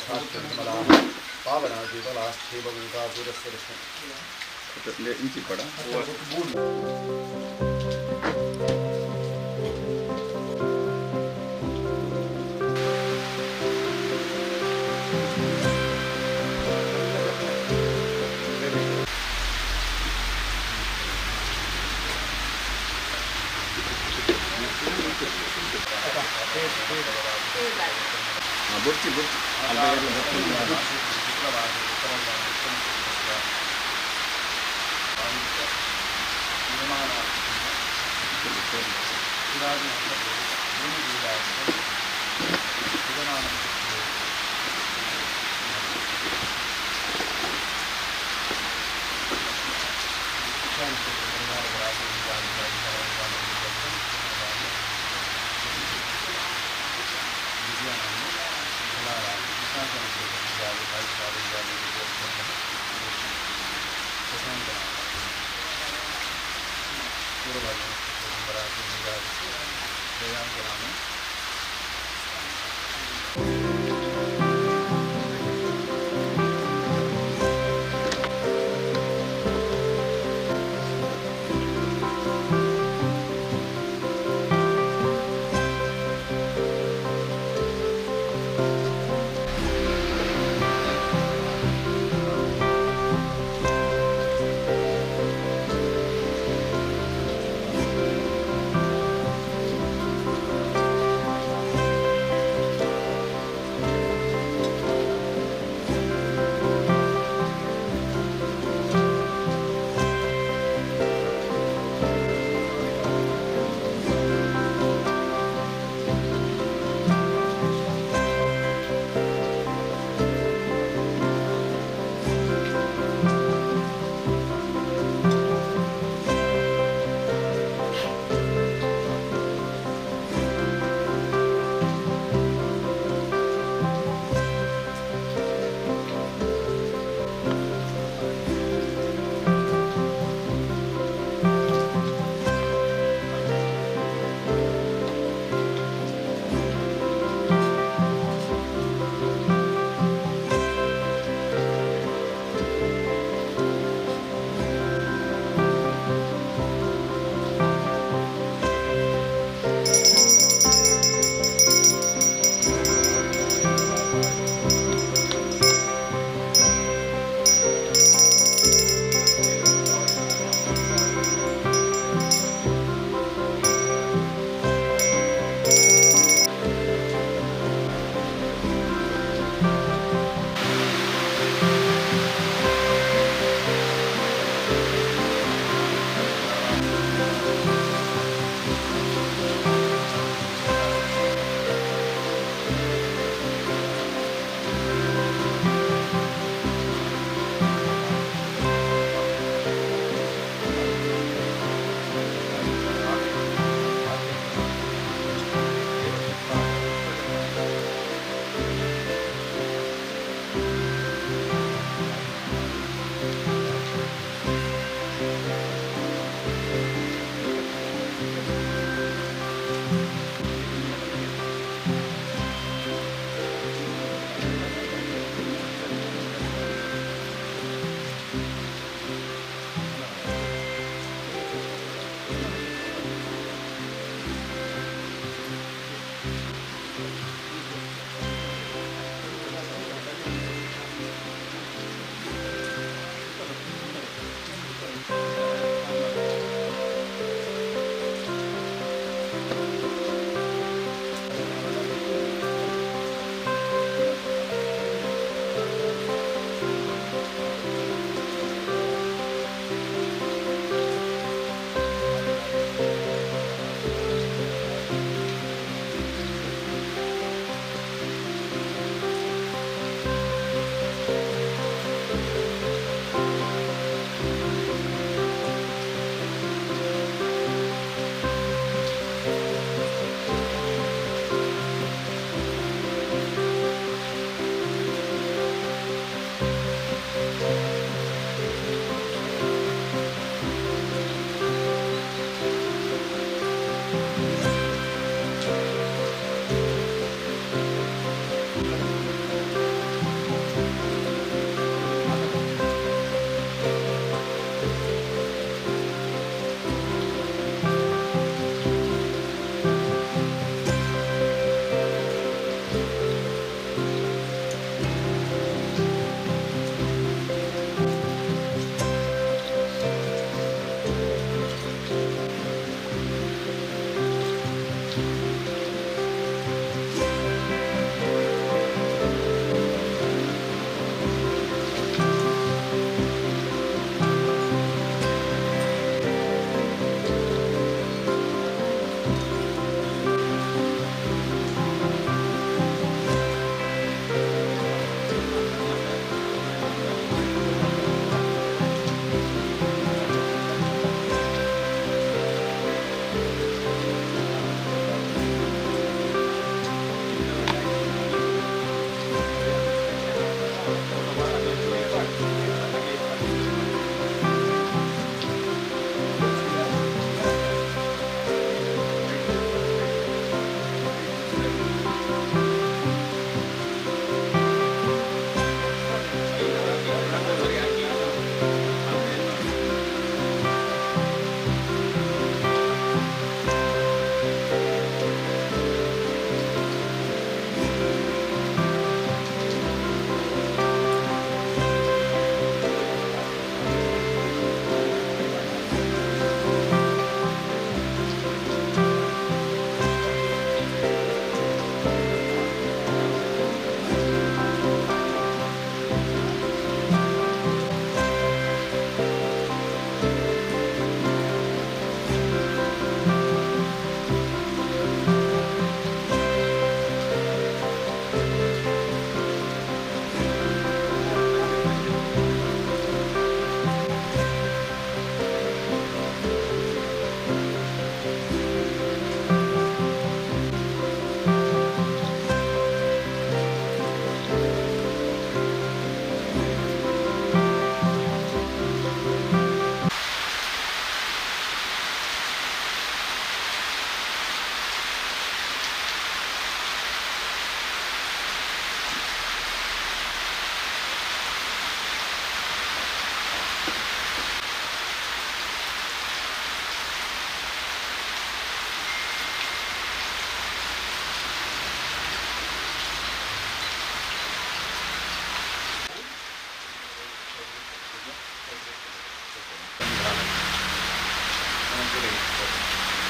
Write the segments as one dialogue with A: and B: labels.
A: पावना शीतलास्थि भगवतापुरस्य
B: इंची पड़ा बुर्ची बुर्ची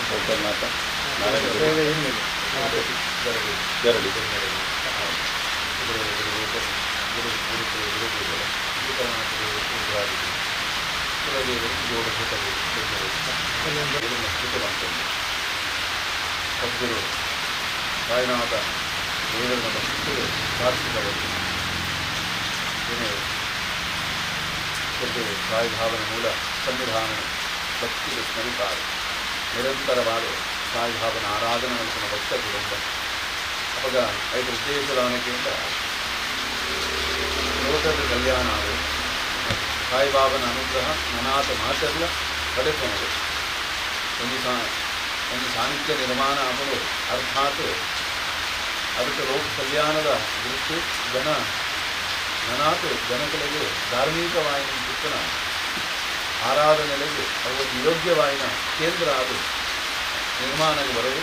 B: ಗೋಕರ್ಣನಾಥ ನಾರಾಯಣ ಗರಡಿ
A: ಸದ್ಗುರು ಸಾಯಿನಾಥ ದೇವರನ್ನು ಭಕ್ತಿಗೆ ಪ್ರಾರ್ಥಿಸಿದವರು ಸಾಯಿ ಭಾವನ ಮೂಲ ಸಂವಿಧಾನ ಭಕ್ತಿಗೆ ಸ್ಮರಿತಾರೆ ನಿರಂತರವಾದ ಸಾಯಿ ಭಾವನ ಆರಾಧನೆ ನಡೆಸುವ ಭಕ್ತ ಕುಟುಂಬ ಅವಾಗ 5 ಉದ್ದೇಶದ ಆನಕೆಯಿಂದ ಲೋಕದ ಕಲ್ಯಾಣ ಸಾಯಿಬಾಬನ ಅನುಗ್ರಹ ನನಾಥ ಮಾತೆಲ್ಲ ಪಡೆದುಕೊಂಡು ಒಂದು ಸಾನ್ನಿಧ್ಯ ನಿರ್ಮಾಣ ಆಗಲು ಅರ್ಥಾತ್ ಅದಕ್ಕೆ ಲೋಕ ಕಲ್ಯಾಣದ ದೃಷ್ಟಿ ನನಾಥ ಜನಗಳಿಗೆ ಧಾರ್ಮಿಕವಾಯಿನ ಚಿತ್ತನ ಆರಾಧನೆಗೆ ಅವರಿಗೆ ಯೋಗ್ಯವಾಯಿನ ಕೇಂದ್ರ ಅದು ನಿರ್ಮಾಣಕ್ಕೆ ಬರಲು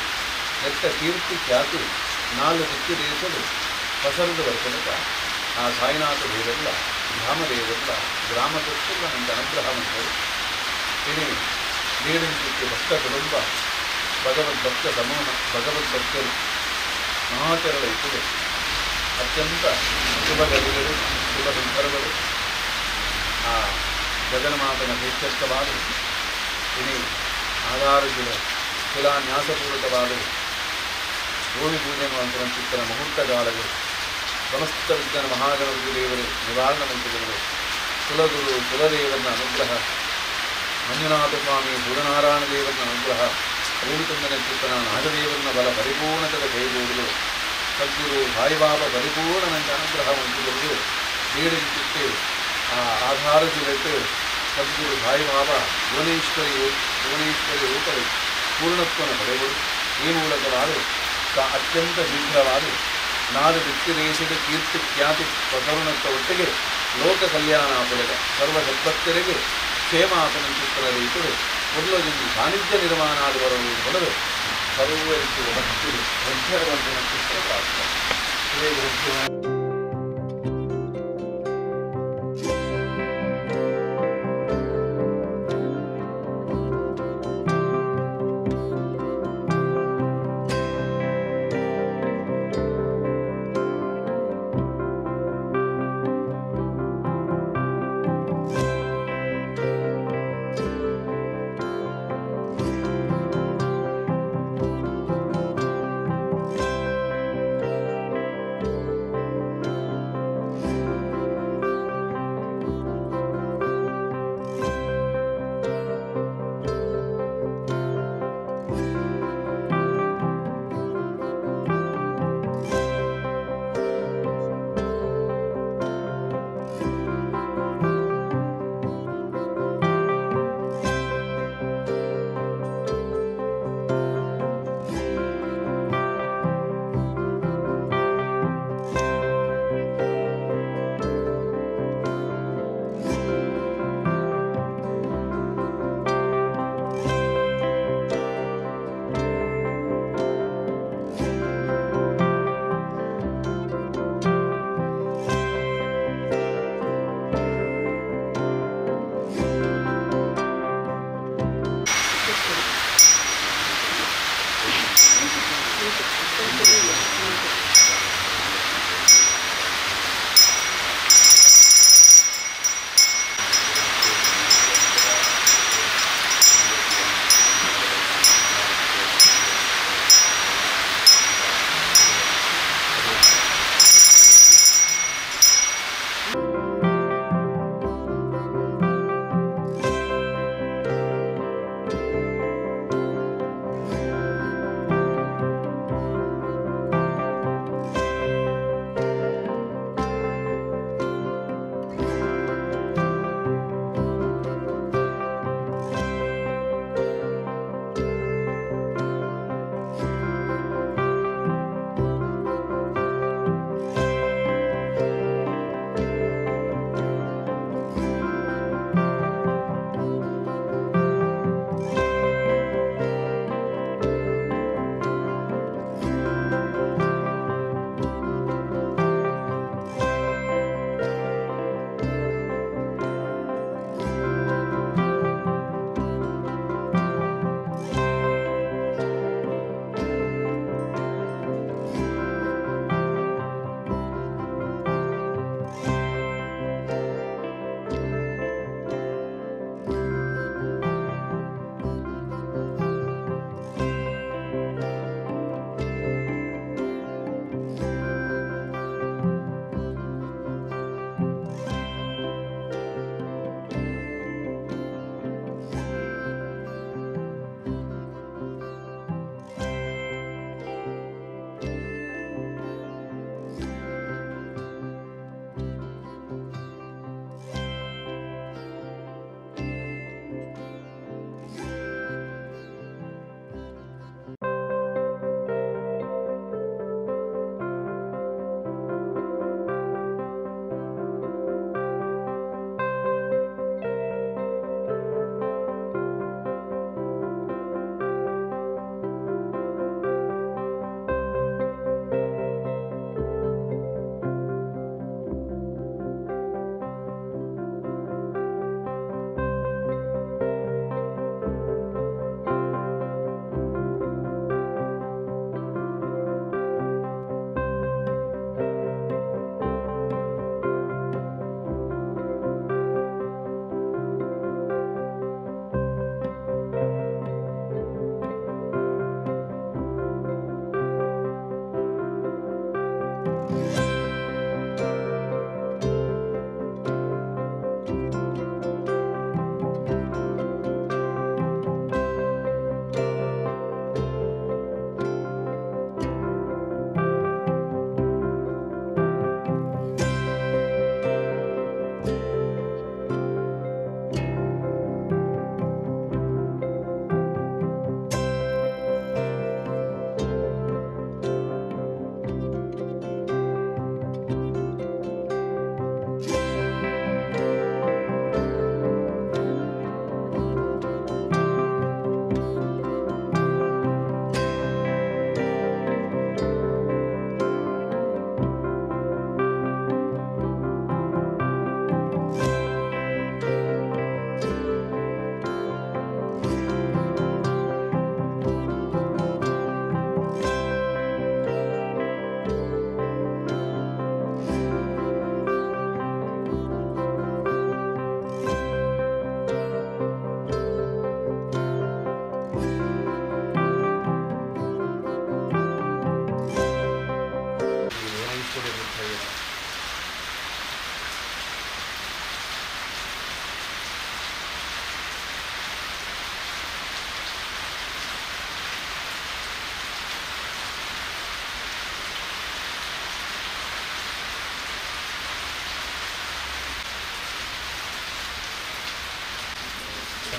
A: ನೆಟ್ಟ ಕೀರ್ತಿ ಖ್ಯಾತಿ 4 ದಿಕ್ಕು ದೇಶಗಳು ಪಸರದ ತನಕ ಆ ಸಾಯಿನಾಥ ದೇವರೆಲ್ಲ ಧಾಮದೇವರೆಲ್ಲ ಗ್ರಾಮದಷ್ಟೆಲ್ಲ ನಂಗೆ ಅನುಗ್ರಹ ಮಾಡಿದರು ಇಡೀ ನೀಡಿನ ಭಕ್ತ ಕುಟುಂಬ ಭಗವದ್ಭಕ್ತ ಸಮೂಹ ಭಗವದ್ಭಕ್ತರು ಮಹಾಚರಳ ಇತರೆ ಅತ್ಯಂತ ಶುಭ ಗಡಿಗಳು ಶುಭ ಸಂದರ್ಭಗಳು ಆ ಜಗನ್ಮಾತನ ನಿರ್ದಿಷ್ಟವಾದ ಇಡೀ ಆಧಾರಶಿಲ ಶಿಲಾನ್ಯಾಸಪೂರ್ವಕವಾದ ಭೂಮಿ ಪೂಜೆ ಮಾಡುವಂಥ ಚಿತ್ತನ ಮುಹೂರ್ತಗಾಲಗಳು ಸಮಸ್ತ ವಿಜ್ಞಾನ ಮಹಾಗಣಪತಿ ದೇವರು ನಿವಾರಣಾ ಮಂತ್ರಿಗಳು ಕುಲಗುರು ಕುಲದೇವರನ್ನ ಅನುಗ್ರಹ ಮಂಜುನಾಥ ಸ್ವಾಮಿ ಸೂರ್ಯನಾರಾಯಣ ದೇವರನ್ನ ಅನುಗ್ರಹ ರೂಢಿತುಂಗನ ಚಿತ್ತನ ನಾಗದೇವರನ್ನ ಬಲ ಪರಿಪೂರ್ಣತದ ಕೈಗೂಡಲು ಸದ್ಗುರು ಸಾಯಿಬಾಬಾ ಪರಿಪೂರ್ಣ ನಂಗೆ ಅನುಗ್ರಹ ಮಂತ್ರಿಗಳು ಬೇಡಿನ ಚಿತ್ತೆ ಆ ಆಧಾರಶಿಲಟ್ಟು ಸದ್ಗುರು ಸಾಯಿಬಾಬಾ ಭುವನೇಶ್ವರಿ ರೂಪದಲ್ಲಿ ಪೂರ್ಣತ್ವನ ಪಡೆಯುವುದು ಈ ಮೂಲಕವಾದ ಅತ್ಯಂತ ಶೀಘ್ರವಾದ 4 ದಿಕ್ಕು ದೇಶದ ಕೀರ್ತಿ ಖ್ಯಾತಿ ಪ್ರಸರಣದ ಒಟ್ಟಿಗೆ ಲೋಕ ಕಲ್ಯಾಣ ಆಪುಲದ ಸರ್ವ ಸದ್ಭಕ್ತರಿಗೆ ಕ್ಷೇಮಾಪನ ಚಿತ್ತರ ರೈತರು ಮೊದಲೊಂದು ಸಾನ್ನಿಧ್ಯ ನಿರ್ಮಾಣ ಆಡುವವರು ಹೊಡೆದು ಸರ್ವರಿಗೂ ಭಕ್ತಿ ವಜ್ರವಂತನ ಚಿತ್ರ ಪ್ರಾಪ್ತ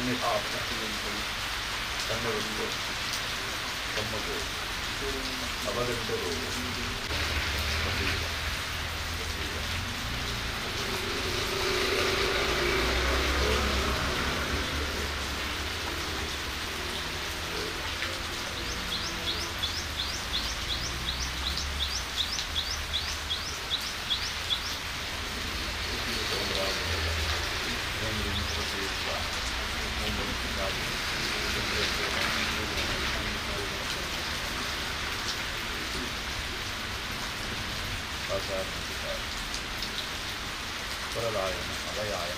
A: ಸನ್ನಿಧಾನ ಕಣ್ಣುಗಳು ತಮ್ಮದು ಅವಗಂಟರು ವರದಾಯನ ಅಭಯಾಯ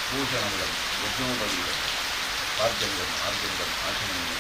A: ಭೂಷಣಗಳು ಯಜ್ಞೋಪವೀತ ಆರ್ಜಂಗಂ ಆಚರಣೆ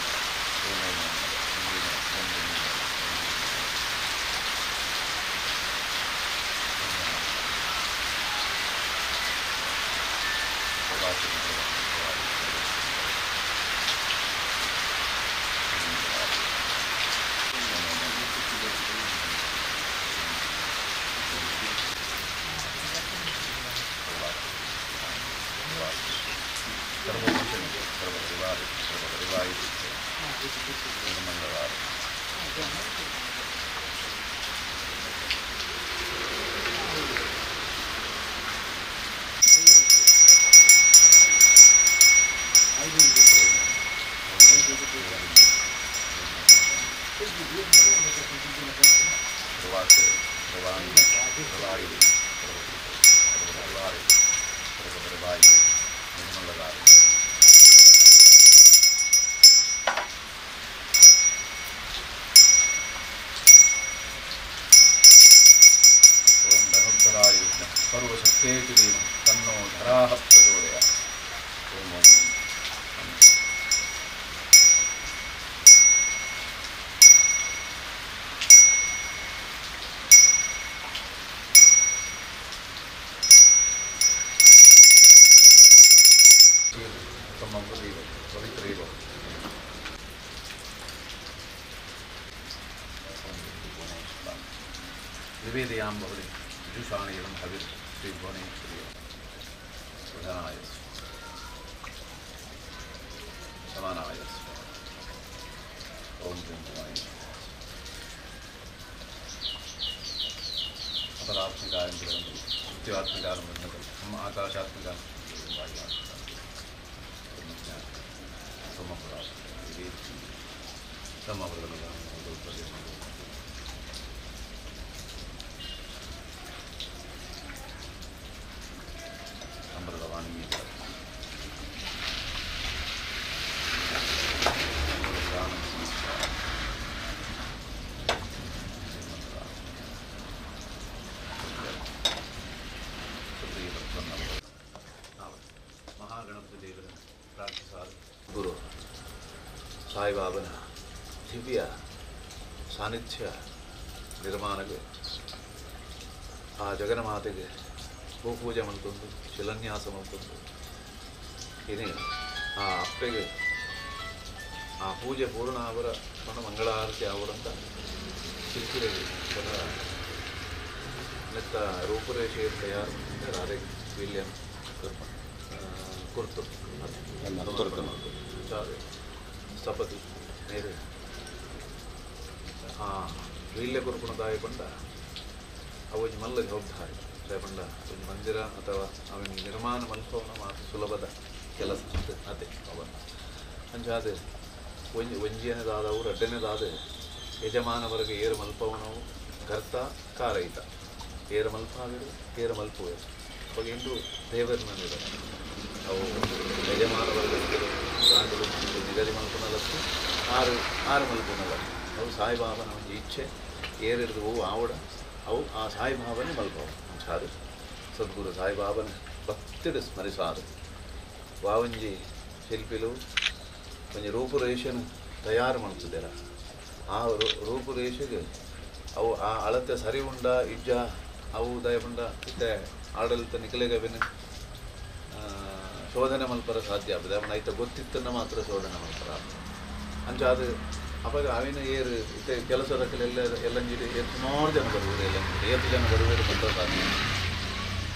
A: निवेदयाम भवति जुषाणीयं हविर् श्री भुवनेश्वरी प्रधानाय समानाय ओम भूमाय अपरात्मिकाय सत्यात्मिकाय हम आकाशात्मिकाय ಗುರು ಸಾಯಿಬಾಬನ ದಿವ್ಯ ಸಾನ್ನಿಧ್ಯ ನಿರ್ಮಾಣಕ್ಕೆ ಆ ಜಗನ್ಮಾತೆಗೆ ಭೂಪೂಜೆ ಮಾಡ್ಕೊಂಡು ಶಿಲಾನ್ಯಾಸ ಮಾಡ್ಕೊಂಡು ಇನಿ ಆ ಅಪ್ಪೆಗೆ ಆ ಪೂಜೆ ಪೂರ್ಣ ಅವರ ಮಂಗಳಾರತಿ ಅವರಂತ ಶಿಲ್ಪಿಗಳಿಗೆ ನೆತ್ತ ರೂಪುರೇಷೆಯ ತಯಾರು ರಾಧೆ ವಿಲಿಯಂ ಕುರ್ತು ಸಪತಿ ಮೇರೆ ವೀಲ್ಯ ಕುರ್ಪುಣದಾಯ ಪಂಡ ಅವಜಿ ಮಲ್ಲ ಜವಾಬ್ದಾರಿ ಪಂಡ ಒಂದು ಮಂದಿರ ಅಥವಾ ಅವನ ನಿರ್ಮಾಣ ಮಲ್ಪವನ ಮಾತು ಸುಲಭದ ಕೆಲಸ ಅದೇ ಅವನ ಅಂಚಾದ ಒಂಜಿಯನೇದಾದವು ರಡ್ಡನೇದಾದ ಯಜಮಾನವರೆಗೆ ಏರು ಮಲ್ಪವನವು ಕರ್ತ ಕಾರೈತ ಏರು ಮಲ್ಪಾವಿರು ಏರು ಮಲ್ಪುವರು ಅವಾಗ ಇಂದು ದೇವರನಿದ ಅವು ಯಜಮಾನವರೆಗೆ ನಿಗದಿ ಮಲ್ಪನಲತ್ತು ಆರು ಮಲ್ಪನಲತ್ತು ಅವು ಸಾಯಿಬಾಬನ ಒಂದು ಇಚ್ಛೆ ಏರಿರ್ದು ಹೂವು ಆವಡ ಅವು ಆ ಸಾಯಿಬಾಬನೇ ಮಲ್ಪವು ಅಂಚಾದು ಸದ್ಗುರು ಸಾಯಿಬಾಬನ ಭಕ್ತಿದ ಸ್ಮರಿಸಾದು ವಾವಂಜಿ ಶಿಲ್ಪಿಲು ಕೊಂಚ ರೂಪುರೇಷೆನು ತಯಾರು ಮಾಡ್ತಿದ್ದೀರ ಆ ರೂಪುರೇಷೆಗೆ ಅವು ಆ ಅಳತೆ ಸರಿ ಉಂಡ ಇಜ್ಜ ಅವು ದಯಪಂಡ ಇತ್ತೆ ಆಡಳಿತ ನಿಖಲೆಗವಿನ ಶೋಧನೆ ಮಲ್ಪರ ಸಾಧ್ಯ ಆಗಿದೆ ಅವನ ಐತ ಗೊತ್ತಿತ್ತನ್ನ ಮಾತ್ರ ಶೋಧನೆ ಮಲ್ಪರ ಅಂಚಾದ ಅವಾಗ ಅವಿನ ಏರು ಇತ್ತೆ ಕೆಲಸದ ಎಲ್ಲಂಜಿಡಿ ಸುಮಾರು ಜನ ಬರುವುದು ಎಲ್ಲಂಜಿಡಿ 8 ಜನ ಬರುವುದು ಬಂದ ಸಾಧ್ಯ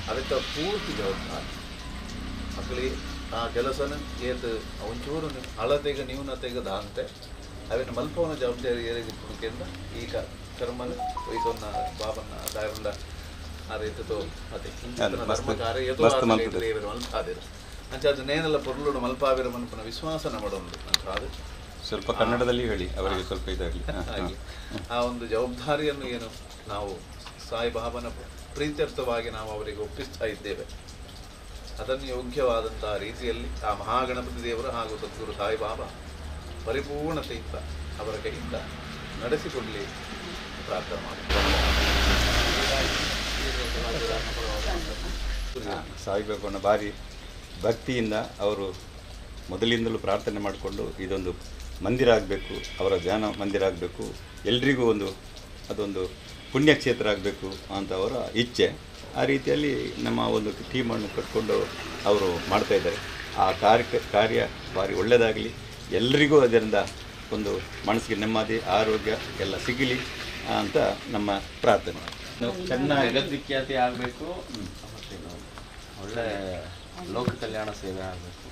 A: ಅದಕ್ಕೆ ಪೂರ್ತಿ ಜವಾಬ್ದಾರಿ ಮಕ್ಕಳಿ ಆ ಕೆಲಸನ ಏತು ಒಂಚೂರು ಅಳತೆಗೆ ನ್ಯೂನತೆಗೆ ದಾಂತೆ ಅವಿನ ಮಲ್ಪವನ ಜವಾಬ್ದಾರಿ ಏರಿಗಿಂದ ಈಗ ಕರ್ಮನ ವಯಸ್ಸನ್ನ ಬಾಬನ್ನ ದಾಯಂಡ ಆ ರೀತಿతో ಅದೇ ಧರ್ಮಕಾರ್ಯ ಮಲ್ಪಾದಿರು ಅಂಚಾದ ನೇನೆಲ್ಲ ಪೊರ್ಲುಡು ಮಲ್ಪಾವಿರ ಮನ್ಪನ ವಿಶ್ವಾಸನ ಮಾಡೋದು ಅಂತಾದ
B: ಸ್ವಲ್ಪ ಕನ್ನಡದಲ್ಲಿ ಹೇಳಿ ಅವರಿಗೆ ಸ್ವಲ್ಪ ಇದಾಗಲಿ
A: ಆ ಒಂದು ಜವಾಬ್ದಾರಿಯನ್ನು ಏನು ನಾವು ಸಾಯಿಬಾಬನ ಪ್ರೀತ್ಯರ್ಥವಾಗಿ ನಾವು ಅವರಿಗೆ ಒಪ್ಪಿಸ್ತಾ ಇದ್ದೇವೆ ಅದನ್ನು ಯೋಗ್ಯವಾದಂತಹ ರೀತಿಯಲ್ಲಿ ಆ ಮಹಾಗಣಪತಿ ದೇವರು ಹಾಗೂ ಸದ್ಗುರು ಸಾಯಿಬಾಬಾ ಪರಿಪೂರ್ಣತೆಯಿಂದ ಅವರ ಕೈಯಿಂದ ನಡೆಸಿಕೊಡಲಿ ಪ್ರಾರ್ಥನೆ ಮಾಡುತ್ತಾರೆ.
B: ಸಾಯಿಬಾಬನ ಭಾರಿ ಭಕ್ತಿಯಿಂದ ಅವರು ಮೊದಲಿಂದಲೂ ಪ್ರಾರ್ಥನೆ ಮಾಡಿಕೊಂಡು ಇದೊಂದು ಮಂದಿರ ಆಗಬೇಕು, ಅವರ ಧ್ಯಾನ ಮಂದಿರ ಆಗಬೇಕು, ಎಲ್ರಿಗೂ ಅದೊಂದು ಪುಣ್ಯಕ್ಷೇತ್ರ ಆಗಬೇಕು ಅಂತ ಅವರ ಇಚ್ಛೆ. ಆ ರೀತಿಯಲ್ಲಿ ನಮ್ಮ ಒಂದು ಟೀಮನ್ನು ಕಟ್ಕೊಂಡು ಅವರು ಮಾಡ್ತಾಯಿದ್ದಾರೆ. ಆ ಕಾರ್ಯ ಭಾರಿ ಒಳ್ಳೆಯದಾಗಲಿ, ಎಲ್ರಿಗೂ ಅದರಿಂದ ಒಂದು ಮನಸ್ಸಿಗೆ ನೆಮ್ಮದಿ ಆರೋಗ್ಯ ಎಲ್ಲ ಸಿಗಲಿ ಅಂತ ನಮ್ಮ ಪ್ರಾರ್ಥನೆ.
C: ಚೆನ್ನಾಗಿ ಜಗದ್ವಿಖ್ಯಾತಿ ಆಗಬೇಕು, ಒಳ್ಳೆ ಲೋಕ ಕಲ್ಯಾಣ ಸೇವೆ ಆಗಬೇಕು,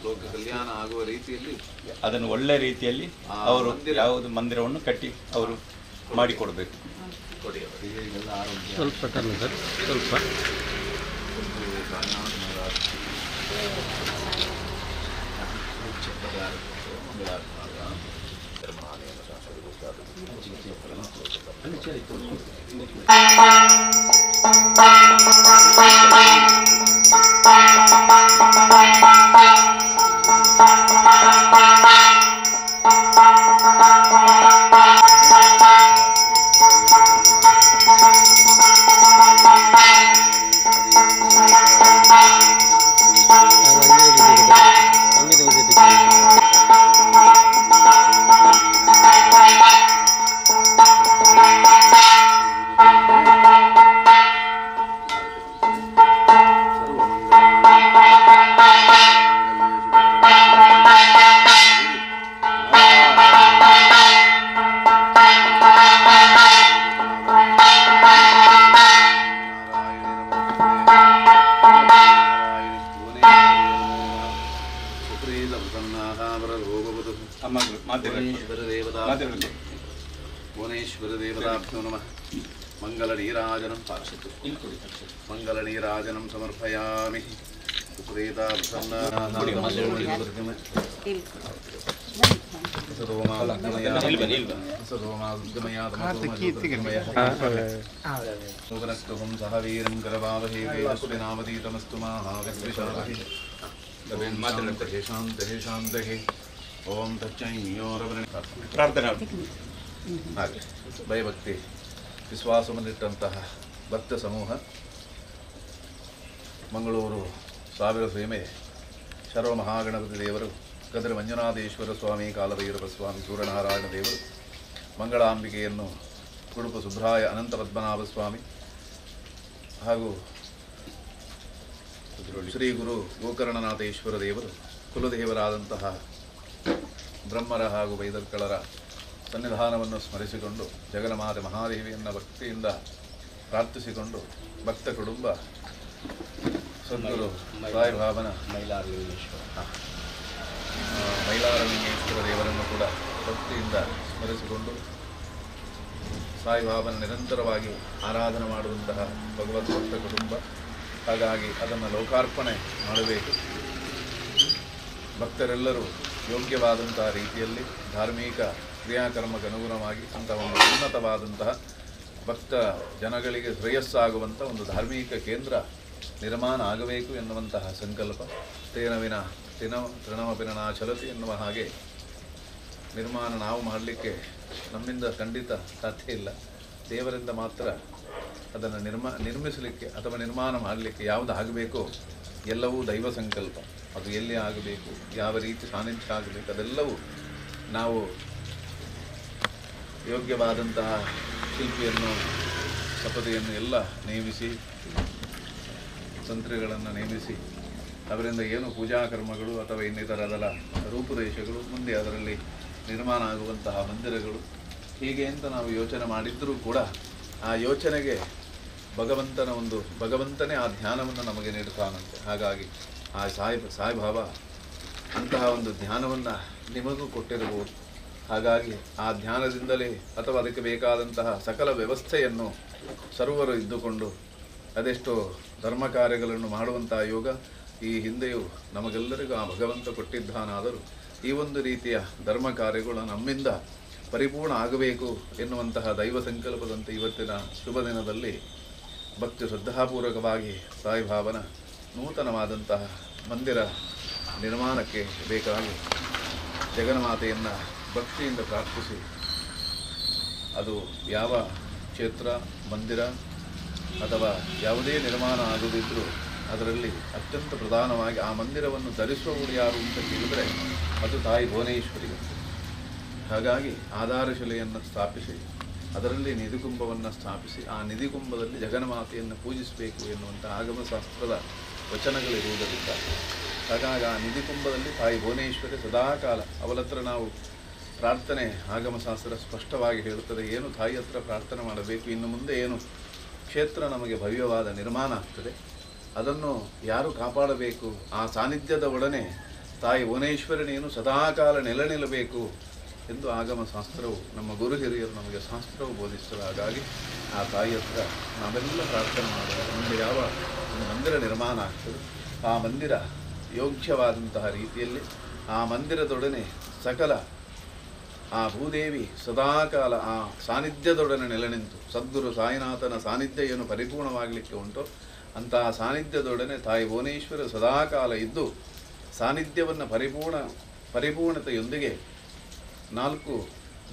A: ಲೋಕ ಕಲ್ಯಾಣ ಆಗುವ ರೀತಿಯಲ್ಲಿ
B: ಅದನ್ನು ಒಳ್ಳೆ ರೀತಿಯಲ್ಲಿ ಅವರು ಯಾವುದು ಮಂದಿರವನ್ನು ಕಟ್ಟಿ ಅವರು ಮಾಡಿಕೊಡಬೇಕು.
C: ಸ್ವಲ್ಪ ತನ್ನ ಸರ್ ಸ್ವಲ್ಪ
A: ಭುವನೇಶ್ವರ ದೇವತಾಭ್ಯೋ ನಮಃ. ಮಂಗಲನೀರಾಜನಂ ಪಾರ್ಷತು, ಮಂಗಲನೀರಾಜನಂ ಸಮರ್ಪಯಾಮಿ. ಸಹ ವೀರಂ ಗರವಾವಹೇ ವೇದಸ್ವಿನಾವತೀತಮಸ್ತು ಮಾಹಾವಿದ್ವಿಷಾವಹೇ. ಶಾಂತಹೇ ಓಂ ತಚ್ಚೈಯೋರವರಣ
B: ಪ್ರಾರ್ಥನೆ
A: ಹಾಗೆ ಭಯಭಕ್ತಿ ವಿಶ್ವಾಸವನ್ನಿಟ್ಟಂತಹ ಭಕ್ತ ಸಮೂಹ ಮಂಗಳೂರು ಸಾವಿರ ಸೀಮೆ ಶರ್ವ ಮಹಾಗಣಪತಿ ದೇವರು, ಕದ್ರ ಮಂಜುನಾಥೇಶ್ವರ ಸ್ವಾಮಿ, ಕಾಲಭೈರವ ಸ್ವಾಮಿ, ಸೂರ್ಯನಾರಾಯಣ ದೇವರು, ಮಂಗಳಾಂಬಿಕೆಯನ್ನು ಕುಡುಪು ಸುಬ್ರಾಯ ಅನಂತ ಪದ್ಮನಾಭ ಸ್ವಾಮಿ ಹಾಗೂ ಶ್ರೀ ಗುರು ಗೋಕರ್ಣನಾಥೇಶ್ವರ ದೇವರು, ಕುಲದೇವರಾದಂತಹ ಬ್ರಹ್ಮರ ಹಾಗೂ ವೈದರ್ಕಳರ ಸನ್ನಿಧಾನವನ್ನು ಸ್ಮರಿಸಿಕೊಂಡು ಜಗನ್ಮಾತೆ ಮಹಾದೇವಿಯನ್ನು ಭಕ್ತಿಯಿಂದ ಪ್ರಾರ್ಥಿಸಿಕೊಂಡು ಭಕ್ತ ಕುಟುಂಬ ಸದ್ಗುರು ಸಾಯಿಬಾಬನ ಮೈಲಾರಲಿಂಗೇಶ್ವರ ದೇವರನ್ನು ಕೂಡ ಭಕ್ತಿಯಿಂದ ಸ್ಮರಿಸಿಕೊಂಡು ಸಾಯಿಬಾಬನ ನಿರಂತರವಾಗಿ ಆರಾಧನೆ ಮಾಡುವಂತಹ ಭಗವತ್ ಭಕ್ತ ಕುಟುಂಬ. ಹಾಗಾಗಿ ಅದನ್ನು ಲೋಕಾರ್ಪಣೆ ಮಾಡಬೇಕು. ಭಕ್ತರೆಲ್ಲರೂ ಯೋಗ್ಯವಾದಂತಹ ರೀತಿಯಲ್ಲಿ ಧಾರ್ಮಿಕ ಕ್ರಿಯಾಕರ್ಮಕ್ಕೆ ಅನುಗುಣವಾಗಿ ಅಂತಹ ಒಂದು ಉನ್ನತವಾದಂತಹ ಭಕ್ತ ಜನಗಳಿಗೆ ಶ್ರೇಯಸ್ಸಾಗುವಂಥ ಒಂದು ಧಾರ್ಮಿಕ ಕೇಂದ್ರ ನಿರ್ಮಾಣ ಆಗಬೇಕು ಎನ್ನುವಂತಹ ಸಂಕಲ್ಪ. ತೇನವಿನ ತೃಣಮಪಿನ ಚಲತಿ ಎನ್ನುವ ಹಾಗೆ ನಿರ್ಮಾಣ ನಾವು ಮಾಡಲಿಕ್ಕೆ ನಮ್ಮಿಂದ ಖಂಡಿತ ಸಾಧ್ಯ ಇಲ್ಲ. ದೇವರಿಂದ ಮಾತ್ರ ಅದನ್ನು ನಿರ್ಮಿಸಲಿಕ್ಕೆ ಅಥವಾ ನಿರ್ಮಾಣ ಮಾಡಲಿಕ್ಕೆ ಯಾವುದು ಆಗಬೇಕೋ ಎಲ್ಲವೂ ದೈವ ಸಂಕಲ್ಪ. ಅದು ಎಲ್ಲಿ ಆಗಬೇಕು, ಯಾವ ರೀತಿ ಸಾನ್ನಿಧ್ಯ ಆಗಬೇಕು, ಅದೆಲ್ಲವೂ ನಾವು ಯೋಗ್ಯವಾದಂತಹ ಶಿಲ್ಪಿಯನ್ನು ಸಪದಿಯನ್ನು ಎಲ್ಲ ನೇಮಿಸಿ ತಂತ್ರಿಗಳನ್ನು ನೇಮಿಸಿ ಅವರಿಂದ ಏನು ಪೂಜಾ ಕರ್ಮಗಳು ಅಥವಾ ಇನ್ನಿತರದರ ರೂಪುರೇಷೆಗಳು, ಮುಂದೆ ಅದರಲ್ಲಿ ನಿರ್ಮಾಣ ಆಗುವಂತಹ ಮಂದಿರಗಳು ಹೀಗೆ ಅಂತ ನಾವು ಯೋಚನೆ ಮಾಡಿದ್ದರೂ ಕೂಡ ಆ ಯೋಚನೆಗೆ ಭಗವಂತನೇ ಆ ಧ್ಯಾನವನ್ನು ನಮಗೆ ನೀಡುತ್ತಾನಂತೆ. ಹಾಗಾಗಿ ಆ ಸಾಯಿಬಾಬಾ ಅಂತಹ ಒಂದು ಧ್ಯಾನವನ್ನು ನಿಮಗೂ ಕೊಟ್ಟಿರಬಹುದು. ಹಾಗಾಗಿ ಆ ಧ್ಯಾನದಿಂದಲೇ ಅಥವಾ ಅದಕ್ಕೆ ಬೇಕಾದಂತಹ ಸಕಲ ವ್ಯವಸ್ಥೆಯನ್ನು ಸರ್ವರು ಇದ್ದುಕೊಂಡು ಅದೆಷ್ಟೋ ಧರ್ಮ ಕಾರ್ಯಗಳನ್ನು ಮಾಡುವಂತಹ ಯೋಗ ಈ ಹಿಂದೆಯೂ ನಮಗೆಲ್ಲರಿಗೂ ಆ ಭಗವಂತ ಕೊಟ್ಟಿದ್ದಾನಾದರೂ ಈ ಒಂದು ರೀತಿಯ ಧರ್ಮ ಕಾರ್ಯಗಳು ನಮ್ಮಿಂದ ಪರಿಪೂರ್ಣ ಆಗಬೇಕು ಎನ್ನುವಂತಹ ದೈವ ಸಂಕಲ್ಪದಂತೆ ಇವತ್ತಿನ ಶುಭ ದಿನದಲ್ಲಿ ಭಕ್ತಿ ಶ್ರದ್ಧಾಪೂರ್ವಕವಾಗಿ ಸಾಯಿಬಾಬನ ನೂತನವಾದಂತಹ ಮಂದಿರ ನಿರ್ಮಾಣಕ್ಕೆ ಬೇಕಾಗಿ ಜಗನ್ಮಾತೆಯನ್ನು ಭಕ್ತಿಯಿಂದ ಪ್ರಾರ್ಥಿಸಿ ಅದು ಯಾವ ಕ್ಷೇತ್ರ ಮಂದಿರ ಅಥವಾ ಯಾವುದೇ ನಿರ್ಮಾಣ ಆಗುವುದಿದ್ದರೂ ಅದರಲ್ಲಿ ಅತ್ಯಂತ ಪ್ರಧಾನವಾಗಿ ಆ ಮಂದಿರವನ್ನು ಧರಿಸುವವರು ಯಾರು ಅಂತ ಕೇಳಿದರೆ ಅದು ತಾಯಿ ಭುವನೇಶ್ವರಿ. ಹಾಗಾಗಿ ಆಧಾರಶಿಲೆಯನ್ನು ಸ್ಥಾಪಿಸಿ ಅದರಲ್ಲಿ ನಿಧಿಕುಂಭವನ್ನು ಸ್ಥಾಪಿಸಿ ಆ ನಿಧಿಕುಂಭದಲ್ಲಿ ಜಗನ್ಮಾತೆಯನ್ನು ಪೂಜಿಸಬೇಕು ಎನ್ನುವಂಥ ಆಗಮಶಾಸ್ತ್ರದ ವಚನಗಳಿರುವುದರಿಂದ ಹಾಗಾಗಿ ಆ ನಿಧಿಕುಂಭದಲ್ಲಿ ತಾಯಿ ಭುವನೇಶ್ವರಿ ಸದಾಕಾಲ ಅವಳ ಹತ್ರ ನಾವು ಪ್ರಾರ್ಥನೆ ಆಗಮಶಾಸ್ತ್ರ ಸ್ಪಷ್ಟವಾಗಿ ಹೇಳುತ್ತದೆ. ಏನು ತಾಯಿ ಹತ್ರ ಪ್ರಾರ್ಥನೆ ಮಾಡಬೇಕು, ಇನ್ನು ಮುಂದೆ ಏನು ಕ್ಷೇತ್ರ ನಮಗೆ ಭವ್ಯವಾದ ನಿರ್ಮಾಣ ಆಗ್ತದೆ ಅದನ್ನು ಯಾರು ಕಾಪಾಡಬೇಕು, ಆ ಸಾನ್ನಿಧ್ಯದ ಒಡನೆ ತಾಯಿ ಭುವನೇಶ್ವರನೇನು ಸದಾಕಾಲ ನಿಲ್ಲಬೇಕು ಎಂದು ಆಗಮಶಾಸ್ತ್ರವು ನಮ್ಮ ಗುರು ಹಿರಿಯರು ನಮಗೆ ಶಾಸ್ತ್ರವು ಬೋಧಿಸುತ್ತದೆ. ಹಾಗಾಗಿ ಆ ತಾಯಿ ಹತ್ರ ನಾವೆಲ್ಲ ಪ್ರಾರ್ಥನೆ ಮಾಡಬೇಕು. ಮುಂದೆ ಯಾವ ಒಂದು ಮಂದಿರ ನಿರ್ಮಾಣ ಆಗ್ತದೆ ಆ ಮಂದಿರ ಯೋಗ್ಯವಾದಂತಹ ರೀತಿಯಲ್ಲಿ ಆ ಮಂದಿರದೊಡನೆ ಸಕಲ ಆ ಭೂದೇವಿ ಸದಾಕಾಲ ಆ ಸಾನ್ನಿಧ್ಯದೊಡನೆ ನೆಲೆ ನಿಂತು ಸದ್ಗುರು ಸಾಯಿನಾಥನ ಸಾನ್ನಿಧ್ಯ ಏನು ಪರಿಪೂರ್ಣವಾಗಲಿಕ್ಕೆ ಉಂಟು ಅಂತಹ ಸಾನ್ನಿಧ್ಯದೊಡನೆ ತಾಯಿ ಭುವನೇಶ್ವರ ಸದಾಕಾಲ ಇದ್ದು ಸಾನ್ನಿಧ್ಯವನ್ನು ಪರಿಪೂರ್ಣತೆಯೊಂದಿಗೆ 4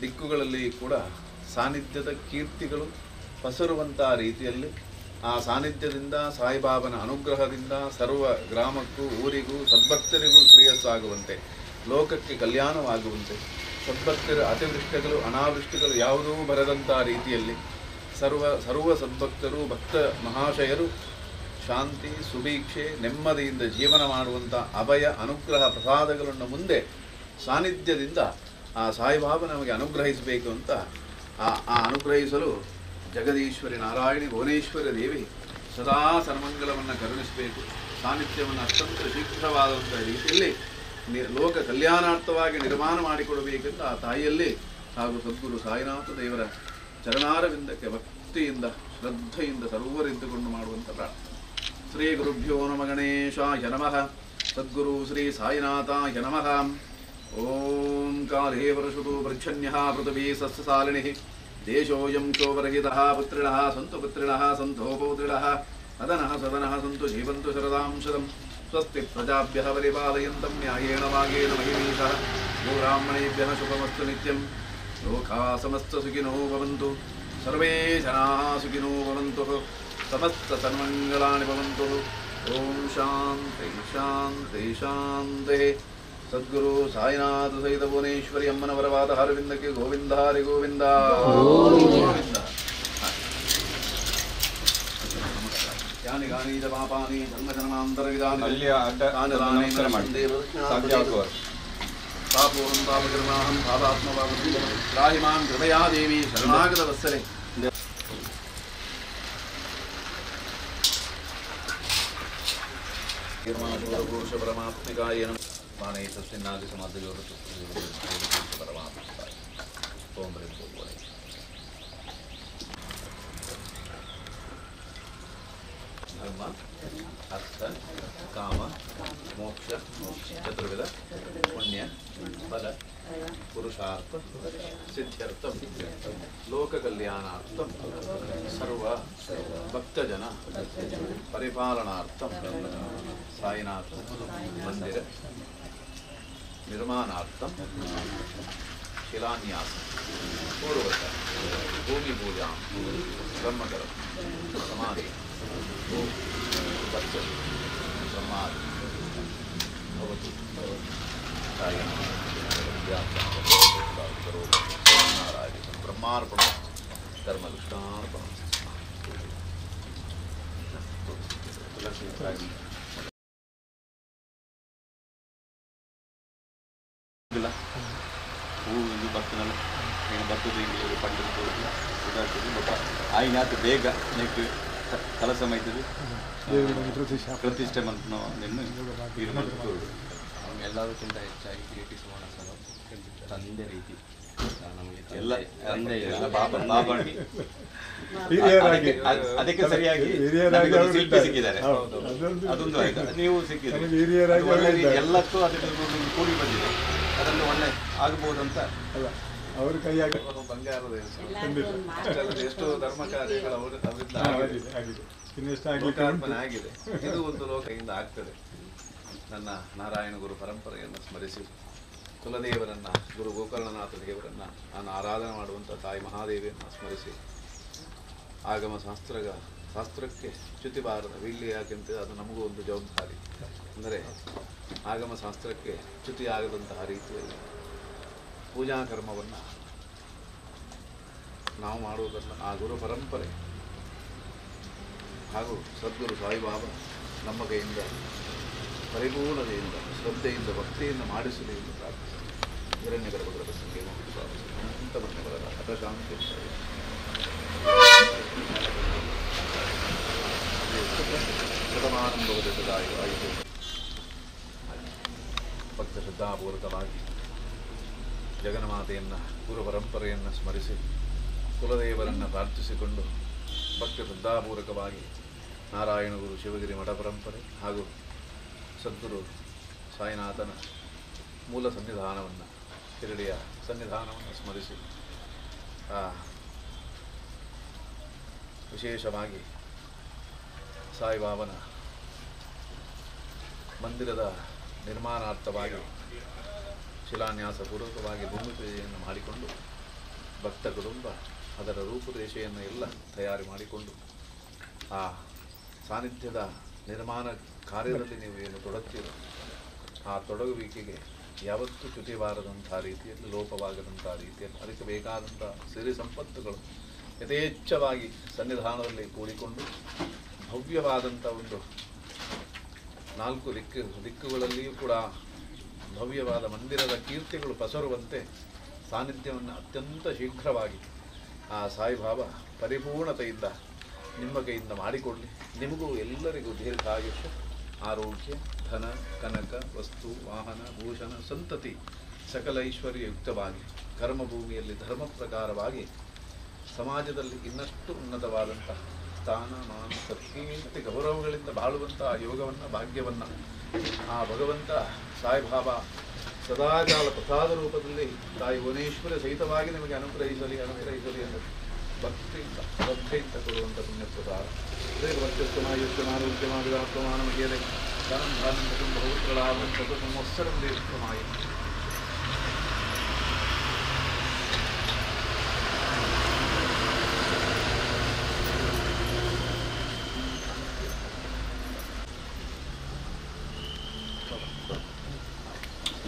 A: ದಿಕ್ಕುಗಳಲ್ಲಿ ಕೂಡ ಸಾನ್ನಿಧ್ಯದ ಕೀರ್ತಿಗಳು ಪಸರುವಂತಹ ರೀತಿಯಲ್ಲಿ ಆ ಸಾನ್ನಿಧ್ಯದಿಂದ ಸಾಯಿಬಾಬನ ಅನುಗ್ರಹದಿಂದ ಸರ್ವ ಗ್ರಾಮಕ್ಕೂ ಊರಿಗೂ ಸದ್ಭಕ್ತರಿಗೂ ಶ್ರೇಯಸ್ಸಾಗುವಂತೆ ಲೋಕಕ್ಕೆ ಕಲ್ಯಾಣವಾಗುವಂತೆ ಸದ್ಭಕ್ತರ ಅತಿವೃಷ್ಟಿಗಳು ಅನಾವೃಷ್ಟಿಗಳು ಯಾವುದೂ ಬರದಂಥ ರೀತಿಯಲ್ಲಿ ಸರ್ವ ಸದ್ಭಕ್ತರು ಭಕ್ತ ಮಹಾಶಯರು ಶಾಂತಿ ಸುಭೀಕ್ಷೆ ನೆಮ್ಮದಿಯಿಂದ ಜೀವನ ಮಾಡುವಂಥ ಅಭಯ ಅನುಗ್ರಹ ಪ್ರಸಾದಗಳನ್ನು ಮುಂದೆ ಸಾನ್ನಿಧ್ಯದಿಂದ ಆ ಸಾಯಿಬಾಬಾ ನಮಗೆ ಅನುಗ್ರಹಿಸಬೇಕು ಅಂತ ಆ ಅನುಗ್ರಹಿಸಲು ಜಗದೀಶ್ವರಿ ನಾರಾಯಣಿ ಭುವನೇಶ್ವರಿ ದೇವಿ ಸದಾ ಸರ್ಮಂಗಲವನ್ನು ಕರುಣಿಸಬೇಕು. ಸಾನ್ನಿಧ್ಯವನ್ನು ಅತ್ಯಂತ ಶೀಘ್ರವಾದಂಥ ರೀತಿಯಲ್ಲಿ ಲೋಕ ಕಲ್ಯಾಣಾರ್ಥವಾಗಿ ನಿರ್ಮಾಣ ಮಾಡಿಕೊಡಬೇಕೆಂದು ಆ ತಾಯಿಯಲ್ಲಿ ಹಾಗೂ ಸದ್ಗುರು ಸಾಯಿನಾಥ ದೇವರ ಚರಣಾರವಿಂದಕ್ಕೆ ಭಕ್ತಿಯಿಂದ ಶ್ರದ್ಧೆಯಿಂದ ಸರ್ವರಿದ್ದುಕೊಂಡು ಮಾಡುವಂಥ ಪ್ರಾರ್ಥನೆ. ಶ್ರೀ ಗುರುಭ್ಯೋ ನಮಃ ಗಣೇಶಾಯ ನಮಃ. ಸದ್ಗುರು ಶ್ರೀ ಸಾಯಿನಾಥಾಯ ನಮಃ. ಓಂ ಕಾಲೇ ವರ್ಷತು ಪೃಚ್ಛನ್ಯಃ ಪೃಥಿವೀ ಸಸ್ಯಸಾಲಿನಿಃ ದೇಶೋಯಂ ಕ್ಷೋಭರಹಿತಃ ಪುತ್ರಿಣಃ ಸಂತು ಪುತ್ರಿಣಃ ಸಂತೋ ಪೌತ್ರಿಣಃ ಅದನಃ ಸದನಃ ಸಂತು ಜೀವಂತು ಶರದಾಂ ಶತಂ. ಸ್ವಸ್ತಿ ಪ್ರಜಾಭ್ಯಃ ಪರಿಪಾಲಯಂತಂ ನ್ಯಾಯೇಣ ವಾಗೇನ ಮಹಿಮೀಷಃ. ಗೋಬ್ರಾಹ್ಮಣೇಭ್ಯಃ ಶುಭಮಸ್ತು ನಿತ್ಯಂ. ಲೋಕಾ ಸಮಸ್ತ ಸುಖಿನೋ ಭವಂತು. ಸರ್ವೇ ಜನಾಃ ಸುಖಿನೋ ಭವಂತು. ಸಮಸ್ತ ಸನ್ಮಂಗಲಾನಿ ಭವಂತು. ಓಂ ಶಾಂತಿ ಶಾಂತಿ ಶಾಂತಿ. ಸದ್ಗುರು ಸಾಯಿನಾಥ ಸಹಿತ ಭುವನೇಶ್ವರಿ ಅಮ್ಮನವರ ವಾದ ಹರವಿಂದಕ್ಕೆ ಗೋವಿಂದ ಹರಿ ಗೋವಿಂದ ಗೋವಿಂದ. ಯಾನಿ ಗಾನಿ ಚ ಪಾಪಾನಿ ಧರ್ಮಜನ್ಮಾಂತರವಿದಾನಿ ತಾಪೂರ್ಣಂ ತಾಪಕರ್ಮಾಹಂ ಭಾವಾತ್ಮವಾಗುತ್ತಿ ತ್ರಾಹಿ ಮಾಂ ಕೃಪಯಾ ದೇವಿ ಶರಣಾಗತ ವತ್ಸಲೆ. ಪುರುಷ ಪರಮಾತ್ಮಿಕಾಯ ಮಾನೇ ತಸ್ಮಿನ್ನಾದಿ ಸಮಾಧಿಯೋರು ಪರಮಾತ್ಮಿಕಾಯ ಓಂ ಹ್ರೀಂ ಭೂರ್ಭುವಃ. ಧರ್ಮ ಅರ್ಥ ಕಾಮ ಮೋಕ್ಷ ಚತುರ್ವಿಧ ಪುಣ್ಯ ಬಲ ಪುರುಷಾರ್ಥ ಸಿದ್ಧ್ಯರ್ಥ ಲೋಕ ಕಲ್ಯಾಣಾರ್ಥ ಸರ್ವ ಭಕ್ತಜನ ಪರಿಪಾಲನಾರ್ಥ ಸಾಯಿನಾಥ ಮಂದಿರ ನಿರ್ಮಾಣಾರ್ಥ ಶಿಲಾನ್ಯಾಸ ಪೂರ್ವಕ ಭೂಮಿ ಪೂಜಾ ಬ್ರಹ್ಮಕರ ಸಮಾಧಿ ಸಮಾಧಿ ಭವತು ಬ್ರಹ್ಮಾರ್ಪಣ ಧರ್ಮಕೃಷ್ಣಾರ್ಪಣ.
B: ಹೂವು ಬರ್ತನಲ್ಲ ಬರ್ತದೆ ಇಂಗ್ಲೀಷ್ ಪಂಡಿತ ಇದಾಗ್ತದೆ ಬಟ್ ಆಯ್ನಾತು ಬೇಗ ನೆಕ್ಕು ಕಲಸ ಮೈತದು ಪ್ರತಿಷ್ಠೆ ಮಂತ್ರ ನಿನ್ನ
C: ಎಲ್ಲದಕ್ಕಿಂತ ಹೆಚ್ಚಾಗಿ ಕಿರೀಟಿ ಸುವರ್ಣ ಸಭಾ ತಂದೆ ರೀತಿ ನಮಗೆ
B: ಎಲ್ಲ
C: ತಂದೆ
B: ಎಲ್ಲ ಬಾಬಾಣಿ ಅದಕ್ಕೆ ಸರಿಯಾಗಿ ಶಿಲ್ಪಿ ಸಿಕ್ಕಿದ್ದಾರೆ. ಅದೊಂದು ಆಯ್ತು, ನೀವು ಸಿಕ್ಕಿದ್ದಾರೆ ಒಳ್ಳೆ ರೀತಿ ಎಲ್ಲಕ್ಕೂ ಅದಕ್ಕೆ ಕೂಡಿ ಬಂದಿದೆ. ಅದನ್ನು ಒಳ್ಳೆ ಆಗಬಹುದಂತ
D: ಅವ್ರ ಕೈಯಾಗ
A: ಬಂಗಾರದ ಎಷ್ಟೋ ಧರ್ಮ ಕಾರ್ಯಗಳು ಲೋಕಾರ್ಪಣೆ ಆಗಿದೆ. ಇದು ಒಂದು ಲೋಕದಿಂದ ಆಗ್ತದೆ. ನನ್ನ ನಾರಾಯಣ ಗುರು ಪರಂಪರೆಯನ್ನು ಸ್ಮರಿಸಿ ಕುಲದೇವರನ್ನ ಗುರು ಗೋಕರ್ಣನಾಥ ದೇವರನ್ನ ನಾನು ಆರಾಧನೆ ಮಾಡುವಂಥ ತಾಯಿ ಮಹಾದೇವಿಯನ್ನು ಸ್ಮರಿಸಿ ಆಗಮ ಶಾಸ್ತ್ರಕ್ಕೆ ಚ್ಯುತಿಬಾರದ ವಿಲ್ಲಿ ಯಾಕೆಂತ ಅದು ನಮಗೂ ಒಂದು ಜವಾಬ್ದಾರಿ. ಅಂದರೆ ಆಗಮ ಶಾಸ್ತ್ರಕ್ಕೆ ಚ್ಯುತಿ ಆಗದಂತಹ ರೀತಿಯಲ್ಲಿ ಪೂಜಾ ಕರ್ಮವನ್ನು ನಾವು ಮಾಡುವುದನ್ನು ಆ ಗುರು ಪರಂಪರೆ ಹಾಗೂ ಸದ್ಗುರು ಸಾಯಿಬಾಬಾ ನಮ್ಮ ಕೈಯಿಂದ ಪರಿಪೂರ್ಣತೆಯಿಂದ ಶ್ರದ್ಧೆಯಿಂದ ಭಕ್ತಿಯಿಂದ ಮಾಡಿಸಲಿ ಎಂದು ಪ್ರಾರ್ಥಿಸಿ ಹಿರಣ್ಯ ಗರ್ಭಗಳ ಸಂಖ್ಯೆ ಅನಂತ ಮನೆಗಳ ಹಠಶಾಂತಿ ಶತಮಾನಂದವದಾಯಿ ಆಯಿತು. ಭಕ್ತ ಶ್ರದ್ಧಾಪೂರ್ವಕವಾಗಿ ಜಗನ್ಮಾತೆಯನ್ನು ಗುರು ಪರಂಪರೆಯನ್ನು ಸ್ಮರಿಸಿ ಕುಲದೇವರನ್ನು ಪ್ರಾರ್ಥಿಸಿಕೊಂಡು ಭಕ್ತ ಶ್ರದ್ಧಾಪೂರ್ವಕವಾಗಿ ನಾರಾಯಣ ಗುರು ಶಿವಗಿರಿ ಮಠ ಪರಂಪರೆ ಹಾಗೂ ಸದ್ಗುರು ಸಾಯಿನಾಥನ ಮೂಲ ಸನ್ನಿಧಾನವನ್ನು ಶಿರಡಿಯ ಸನ್ನಿಧಾನವನ್ನು ಸ್ಮರಿಸಿ ವಿಶೇಷವಾಗಿ ಸಾಯಿಬಾಬನ ಮಂದಿರದ ನಿರ್ಮಾಣಾರ್ಥವಾಗಿ ಶಿಲಾನ್ಯಾಸಪೂರ್ವಕವಾಗಿ ಭೂಮಿ ಪೂಜೆಯನ್ನು ಮಾಡಿಕೊಂಡು ಭಕ್ತ ಕುಟುಂಬ ಅದರ ರೂಪುರೇಷೆಯನ್ನು ಎಲ್ಲ ತಯಾರಿ ಮಾಡಿಕೊಂಡು ಆ ಸಾನ್ನಿಧ್ಯದ ನಿರ್ಮಾಣ ಕಾರ್ಯದಲ್ಲಿ ನೀವು ಏನು ತೊಡಗ್ತೀರೋ ಆ ತೊಡಗುವಿಕೆಗೆ ಯಾವತ್ತೂ ಚ್ಯುತಿಬಾರದಂಥ ರೀತಿಯಲ್ಲಿ ಲೋಪವಾಗದಂಥ ರೀತಿಯಲ್ಲಿ ಅದಕ್ಕೆ ಬೇಕಾದಂಥ ಸಿರಿ ಸಂಪತ್ತುಗಳು ಯಥೇಚ್ಛವಾಗಿ ಸನ್ನಿಧಾನದಲ್ಲಿ ಕೂಡಿಕೊಂಡು ಭವ್ಯವಾದಂಥ ಒಂದು 4 ದಿಕ್ಕುಗಳಲ್ಲಿಯೂ ಕೂಡ ಭವ್ಯವಾದ ಮಂದಿರದ ಕೀರ್ತಿಗಳು ಪಸರುವಂತೆ ಸಾನ್ನಿಧ್ಯವನ್ನು ಅತ್ಯಂತ ಶೀಘ್ರವಾಗಿ ಆ ಸಾಯಿಬಾಬಾ ಪರಿಪೂರ್ಣತೆಯಿಂದ ನಿಮ್ಮ ಕೈಯಿಂದ ಮಾಡಿಕೊಳ್ಳಿ. ನಿಮಗೂ ಎಲ್ಲರಿಗೂ ದೀರ್ಘಾಯುಷ್ಯ, ಆರೋಗ್ಯ, ಧನ, ಕನಕ, ವಸ್ತು, ವಾಹನ, ಭೂಷಣ, ಸಂತತಿ ಸಕಲ ಐಶ್ವರ್ಯಯುಕ್ತವಾಗಿ ಕರ್ಮಭೂಮಿಯಲ್ಲಿ ಧರ್ಮ ಪ್ರಕಾರವಾಗಿ ಸಮಾಜದಲ್ಲಿ ಇನ್ನಷ್ಟು ಉನ್ನತವಾದಂತಹ ಸ್ಥಾನ, ಮಾನ, ಕೀರ್ತಿ, ಗೌರವಗಳಿಂದ ಬಾಳುವಂತಹ ಯೋಗವನ್ನು, ಭಾಗ್ಯವನ್ನು ಆ ಭಗವಂತ ಸಾಯಿಬಾಬಾ ಸದಾಕಾಲ ಪ್ರಸಾದ ರೂಪದಲ್ಲಿ ತಾಯಿ ಭುವನೇಶ್ವರ ಸಹಿತವಾಗಿ ನಿಮಗೆ ಅನುಗ್ರಹಿಸಲಿ ಎಂದು ಭಕ್ತಿಯಿಂದ ಶ್ರದ್ಧೆಯಿಂದ ಕೊಡುವಂಥ ಪುಣ್ಯ ಪ್ರಸಾದ. ುಮಾಯುಷ್ಯಮಾರೋಗ್ಯಮಾವಿದಾತ್ಮಾನಮರ್ಯದೆ ಧನಂ ಧಾನ್ಯಂ ಕುಟುಂಬ ಬಹುತ್ಸಲಾಭಂ ಸಂವತ್ಸರಂ ದೀರ್ಘಮಾಯ.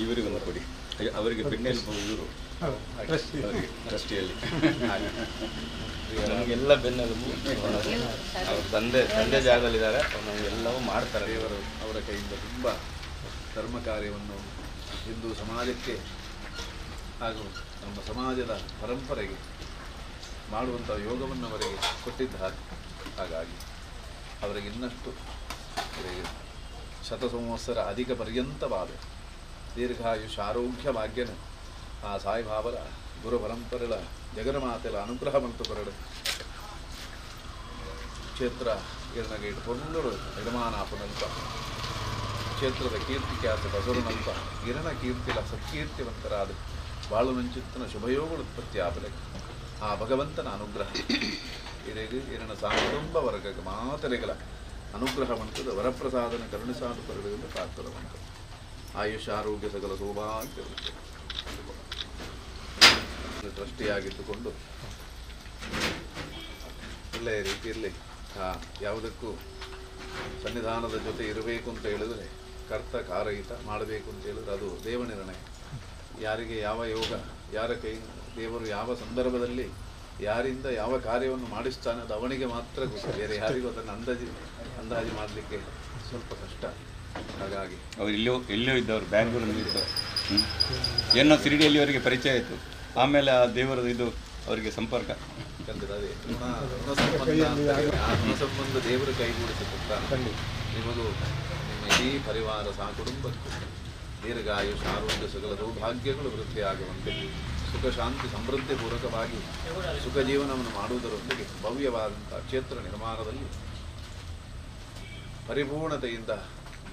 B: ಇವರಿಗೆ ಒಂದು ಕೊಡಿ, ಅವರಿಗೆ ಬೆನ್ನೆಲು ಇವರು ಟ್ರಸ್ಟಿಯಲ್ಲಿ
C: ನಮಗೆಲ್ಲ ಬೆನ್ನೆಲುಬು ಅವ್ರ ತಂದೆ ಜಾಗದಲ್ಲಿದ್ದಾರೆ. ನಮಗೆಲ್ಲವೂ ಮಾಡ್ತಾರೆ.
A: ದೇವರು ಅವರ ಕೈಯಿಂದ ತುಂಬ ಧರ್ಮ ಕಾರ್ಯವನ್ನು ಹಿಂದೂ ಸಮಾಜಕ್ಕೆ ಹಾಗೂ ನಮ್ಮ ಸಮಾಜದ ಪರಂಪರೆಗೆ ಮಾಡುವಂಥ ಯೋಗವನ್ನು ಅವರಿಗೆ ಕೊಟ್ಟಿದ್ದಾರೆ. ಹಾಗಾಗಿ ಅವರಿಗೆ ಇನ್ನಷ್ಟು ಶತ ಸಂವತ್ಸರ ಅಧಿಕ ಪರ್ಯಂತವಾದ ದೀರ್ಘಾಯುಷ ಆರೋಗ್ಯ ಭಾಗ್ಯನ ಆ ಸಾಯಿಬಾಬರ ಗುರು ಪರಂಪರೆಗಳ ಜಗನ್ಮಾತೆల ಅನುಗ್ರಹವಂತು ಬರಡು ಕ್ಷೇತ್ರ ಇರ್ನಗೈಟ್ ಪೊನ್ನರು ನಿರ್ಮಾಣಾಪನಂತ ಕ್ಷೇತ್ರದ ಕೀರ್ತಿ ಖ್ಯಾತ ಬಸವನಂತ ಇರನ ಕೀರ್ತಿಲ ಸತ್ಕೀರ್ತಿವಂತರಾದ ಬಾಳು ನಂಚಿತ್ತನ ಶುಭಯೋಗಗಳು ಉತ್ಪತ್ತಿ ಆಪಲೆಕ್ಕ ಆ ಭಗವಂತನ ಅನುಗ್ರಹ ಇದೆಗೆ ಇರನ ಸಾಕುಟುಂಬ ವರ್ಗಕ್ಕೆ ಮಾತಲೆಗಳ ಅನುಗ್ರಹ ಮಂತದ ವರಪ್ರಸಾದನ ಕರುಣಿಸಾದು ಪರಡುವುದರಿಂದ ಪ್ರಾರ್ಥನೆ ಮಂತ ಆಯುಷ್ ಆರೋಗ್ಯ ಸಕಲ ಸೌಭಾಗ್ಯ ದೃಷ್ಟಿಯಾಗಿಟ್ಟುಕೊಂಡು ಒಳ್ಳೆಯ ರೀತಿಯಲ್ಲಿ ಯಾವುದಕ್ಕೂ ಸನ್ನಿಧಾನದ ಜೊತೆ ಇರಬೇಕು ಅಂತ ಹೇಳಿದರೆ ಕರ್ತ ಕಾರಹಿತ ಮಾಡಬೇಕು ಅಂತ ಹೇಳಿದ್ರೆ ಅದು ದೇವ ನಿರ್ಣಯ. ಯಾರಿಗೆ ಯಾವ ಯೋಗ, ಯಾರ ಕೈ ದೇವರು ಯಾವ ಸಂದರ್ಭದಲ್ಲಿ ಯಾರಿಂದ ಯಾವ ಕಾರ್ಯವನ್ನು ಮಾಡಿಸ್ತಾನೆ ಅದು ಅವನಿಗೆ ಮಾತ್ರ ಗೊತ್ತು. ಬೇರೆ ಯಾರಿಗೂ ಅದನ್ನು ಅಂದಾಜು ಮಾಡಲಿಕ್ಕೆ ಸ್ವಲ್ಪ ಕಷ್ಟ. ಹಾಗಾಗಿ
B: ಅವ್ರು ಎಲ್ಲೋ ಇದ್ದವರು ಬ್ಯಾಂಗ್ಳೂರಲ್ಲಿ ಇದ್ದವರು ಏನೋ ಶಿರಡಿಯಲ್ಲಿ ಅವರಿಗೆ ಪರಿಚಯ ಆಯಿತು. ಆಮೇಲೆ ಆ ದೇವರ ಇದು ಅವರಿಗೆ ಸಂಪರ್ಕ
A: ಅದೇ ಸಂಬಂಧ ದೇವರು ಕೈಗೂಡಿಸುತ್ತಾ ನಿಮಗೂ ನಿಮ್ಮ ಇಡೀ ಪರಿವಾರ ಕುಟುಂಬಕ್ಕೂ ದೀರ್ಘಾಯುಷ ಆರೋಗ್ಯ ಸಕಲ ಸೌಭಾಗ್ಯಗಳು ವೃದ್ಧಿಯಾಗುವಂತೆ ಸುಖ ಶಾಂತಿ ಸಮೃದ್ಧಿ ಪೂರ್ವಕವಾಗಿ ಸುಖ ಜೀವನವನ್ನು ಮಾಡುವುದರೊಂದಿಗೆ ಭವ್ಯವಾದಂಥ ಕ್ಷೇತ್ರ ನಿರ್ಮಾಣದಲ್ಲಿ ಪರಿಪೂರ್ಣತೆಯಿಂದ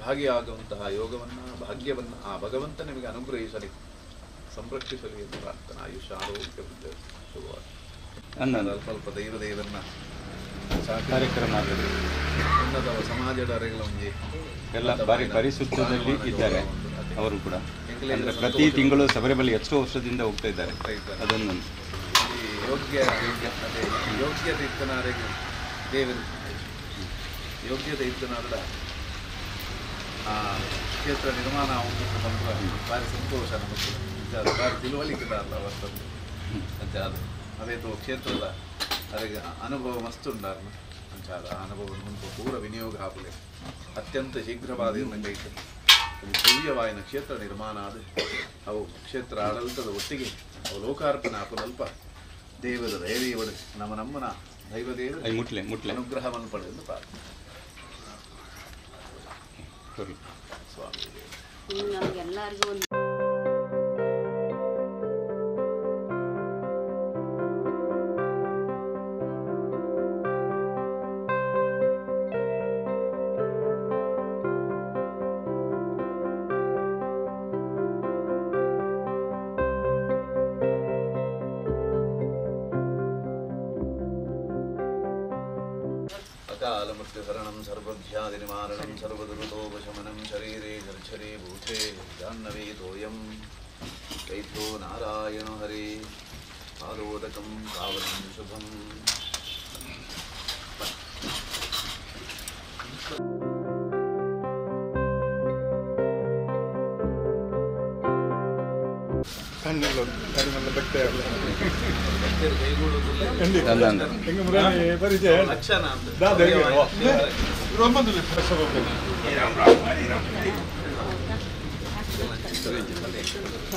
A: ಭಾಗಿಯಾಗುವಂತಹ ಯೋಗವನ್ನು ಭಾಗ್ಯವನ್ನು ಆ ಭಗವಂತ ನಿಮಗೆ ಅನುಗ್ರಹಿಸಲಿ, ಸಂರಕ್ಷಿಸಲಿ ಎಂದು ಪ್ರಾರ್ಥನೆ. ಆಯುಷ ಆರೋಗ್ಯ ಶುಭವಾಗಿ ಸ್ವಲ್ಪ ದೇವರನ್ನ
B: ಕಾರ್ಯಕ್ರಮ
A: ಉನ್ನತ ಸಮಾಜದ ಅರೆಗಳೊಂದಿಗೆ
B: ಎಲ್ಲ ಬಾರಿ ಪರಿಶುದ್ಧದಲ್ಲಿ ಇದ್ದಾರೆ. ಅವರು ಕೂಡ ಅಂದರೆ ಪ್ರತಿ ತಿಂಗಳು ಶಬರಿಮಲೆ ಎಷ್ಟೋ ವರ್ಷದಿಂದ ಹೋಗ್ತಾ ಇದ್ದಾರೆ. ಅದನ್ನು
A: ಈ ಯೋಗ್ಯತೆ ಇದ್ದನಾರಿಗೆ ದೇವರು ಯೋಗ್ಯತೆ ಇದ್ದನಾದ ಆ ಕ್ಷೇತ್ರ ನಿರ್ಮಾಣ ಆಗುವಂಥ ಭಾರಿ ಸಂತೋಷ ನಮಗೆ ಭಾರಿ ತಿಳುವಳಿಕೆದಾರಲ್ಲ ಅವತ್ತೊಂದು ಅದು ಅದೇ ಕ್ಷೇತ್ರದ ಅದಕ್ಕೆ ಅನುಭವ ಮಸ್ತು ಉಂಟಾರ್ನ ಅಂಚಾದ ಆ ಅನುಭವ ಮುಂದೆ ಪೂರ ವಿನಿಯೋಗ ಆಪಲೆ ಅತ್ಯಂತ ಶೀಘ್ರವಾದ ನಂಗೈತೆ ಭವ್ಯವಾಯಿನ ಕ್ಷೇತ್ರ ನಿರ್ಮಾಣ ಆದ ಅವು ಕ್ಷೇತ್ರ ಆಡಳಿತದ ಒಟ್ಟಿಗೆ ಅವು ಲೋಕಾರ್ಪಣೆ ಆಪಲಲ್ಪ ದೇವದ ದೈವೀವಡು ನಮ್ಮನ ದೈವದೇವ ಅನುಗ್ರಹವನ್ನು ಪಡೆದು ಪ್ರಾರ್ಥನೆ. ಸ್ವಾಮಿ
E: ನಮಗೆಲ್ಲರಿಗೂ
A: कालमृत्युहरणं सर्वभ्यादिनिवारणं सर्वदुरितोपशमनं शरीरे जर्झरे भूते जाह्नवीतोऽयं चैत्रो नारायणो हरे पादोदकं पावनं शुभम्.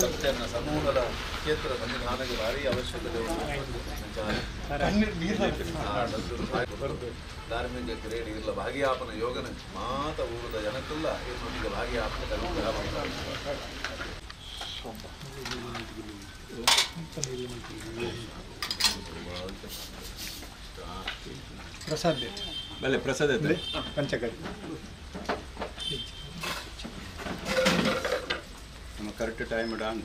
D: ಪರಿಚಯ
A: ಸಮೂಹದ ಕ್ಷೇತ್ರ ಸಂವಿಧಾನಕ್ಕೆ ಭಾರಿ ಅವಶ್ಯಕತೆ ಧಾರ್ಮಿಕ ಕ್ರೀಡೆಗಿಲ್ಲ ಭಾಗಿಯಾಪನ ಯೋಗನ ಮಾತ ಊರದ ಜನಕ್ಕೆಲ್ಲ ಈಗ ಭಾಗಿಯಾಪನ
D: ಪ್ರಸಾದ
B: ಬಲೆ ಪ್ರಸಾದ
D: ಪಂಚಕರಿ
B: ನಮ್ಮ ಕರೆಕ್ಟ್ ಟೈಮ್ ಡಾನ್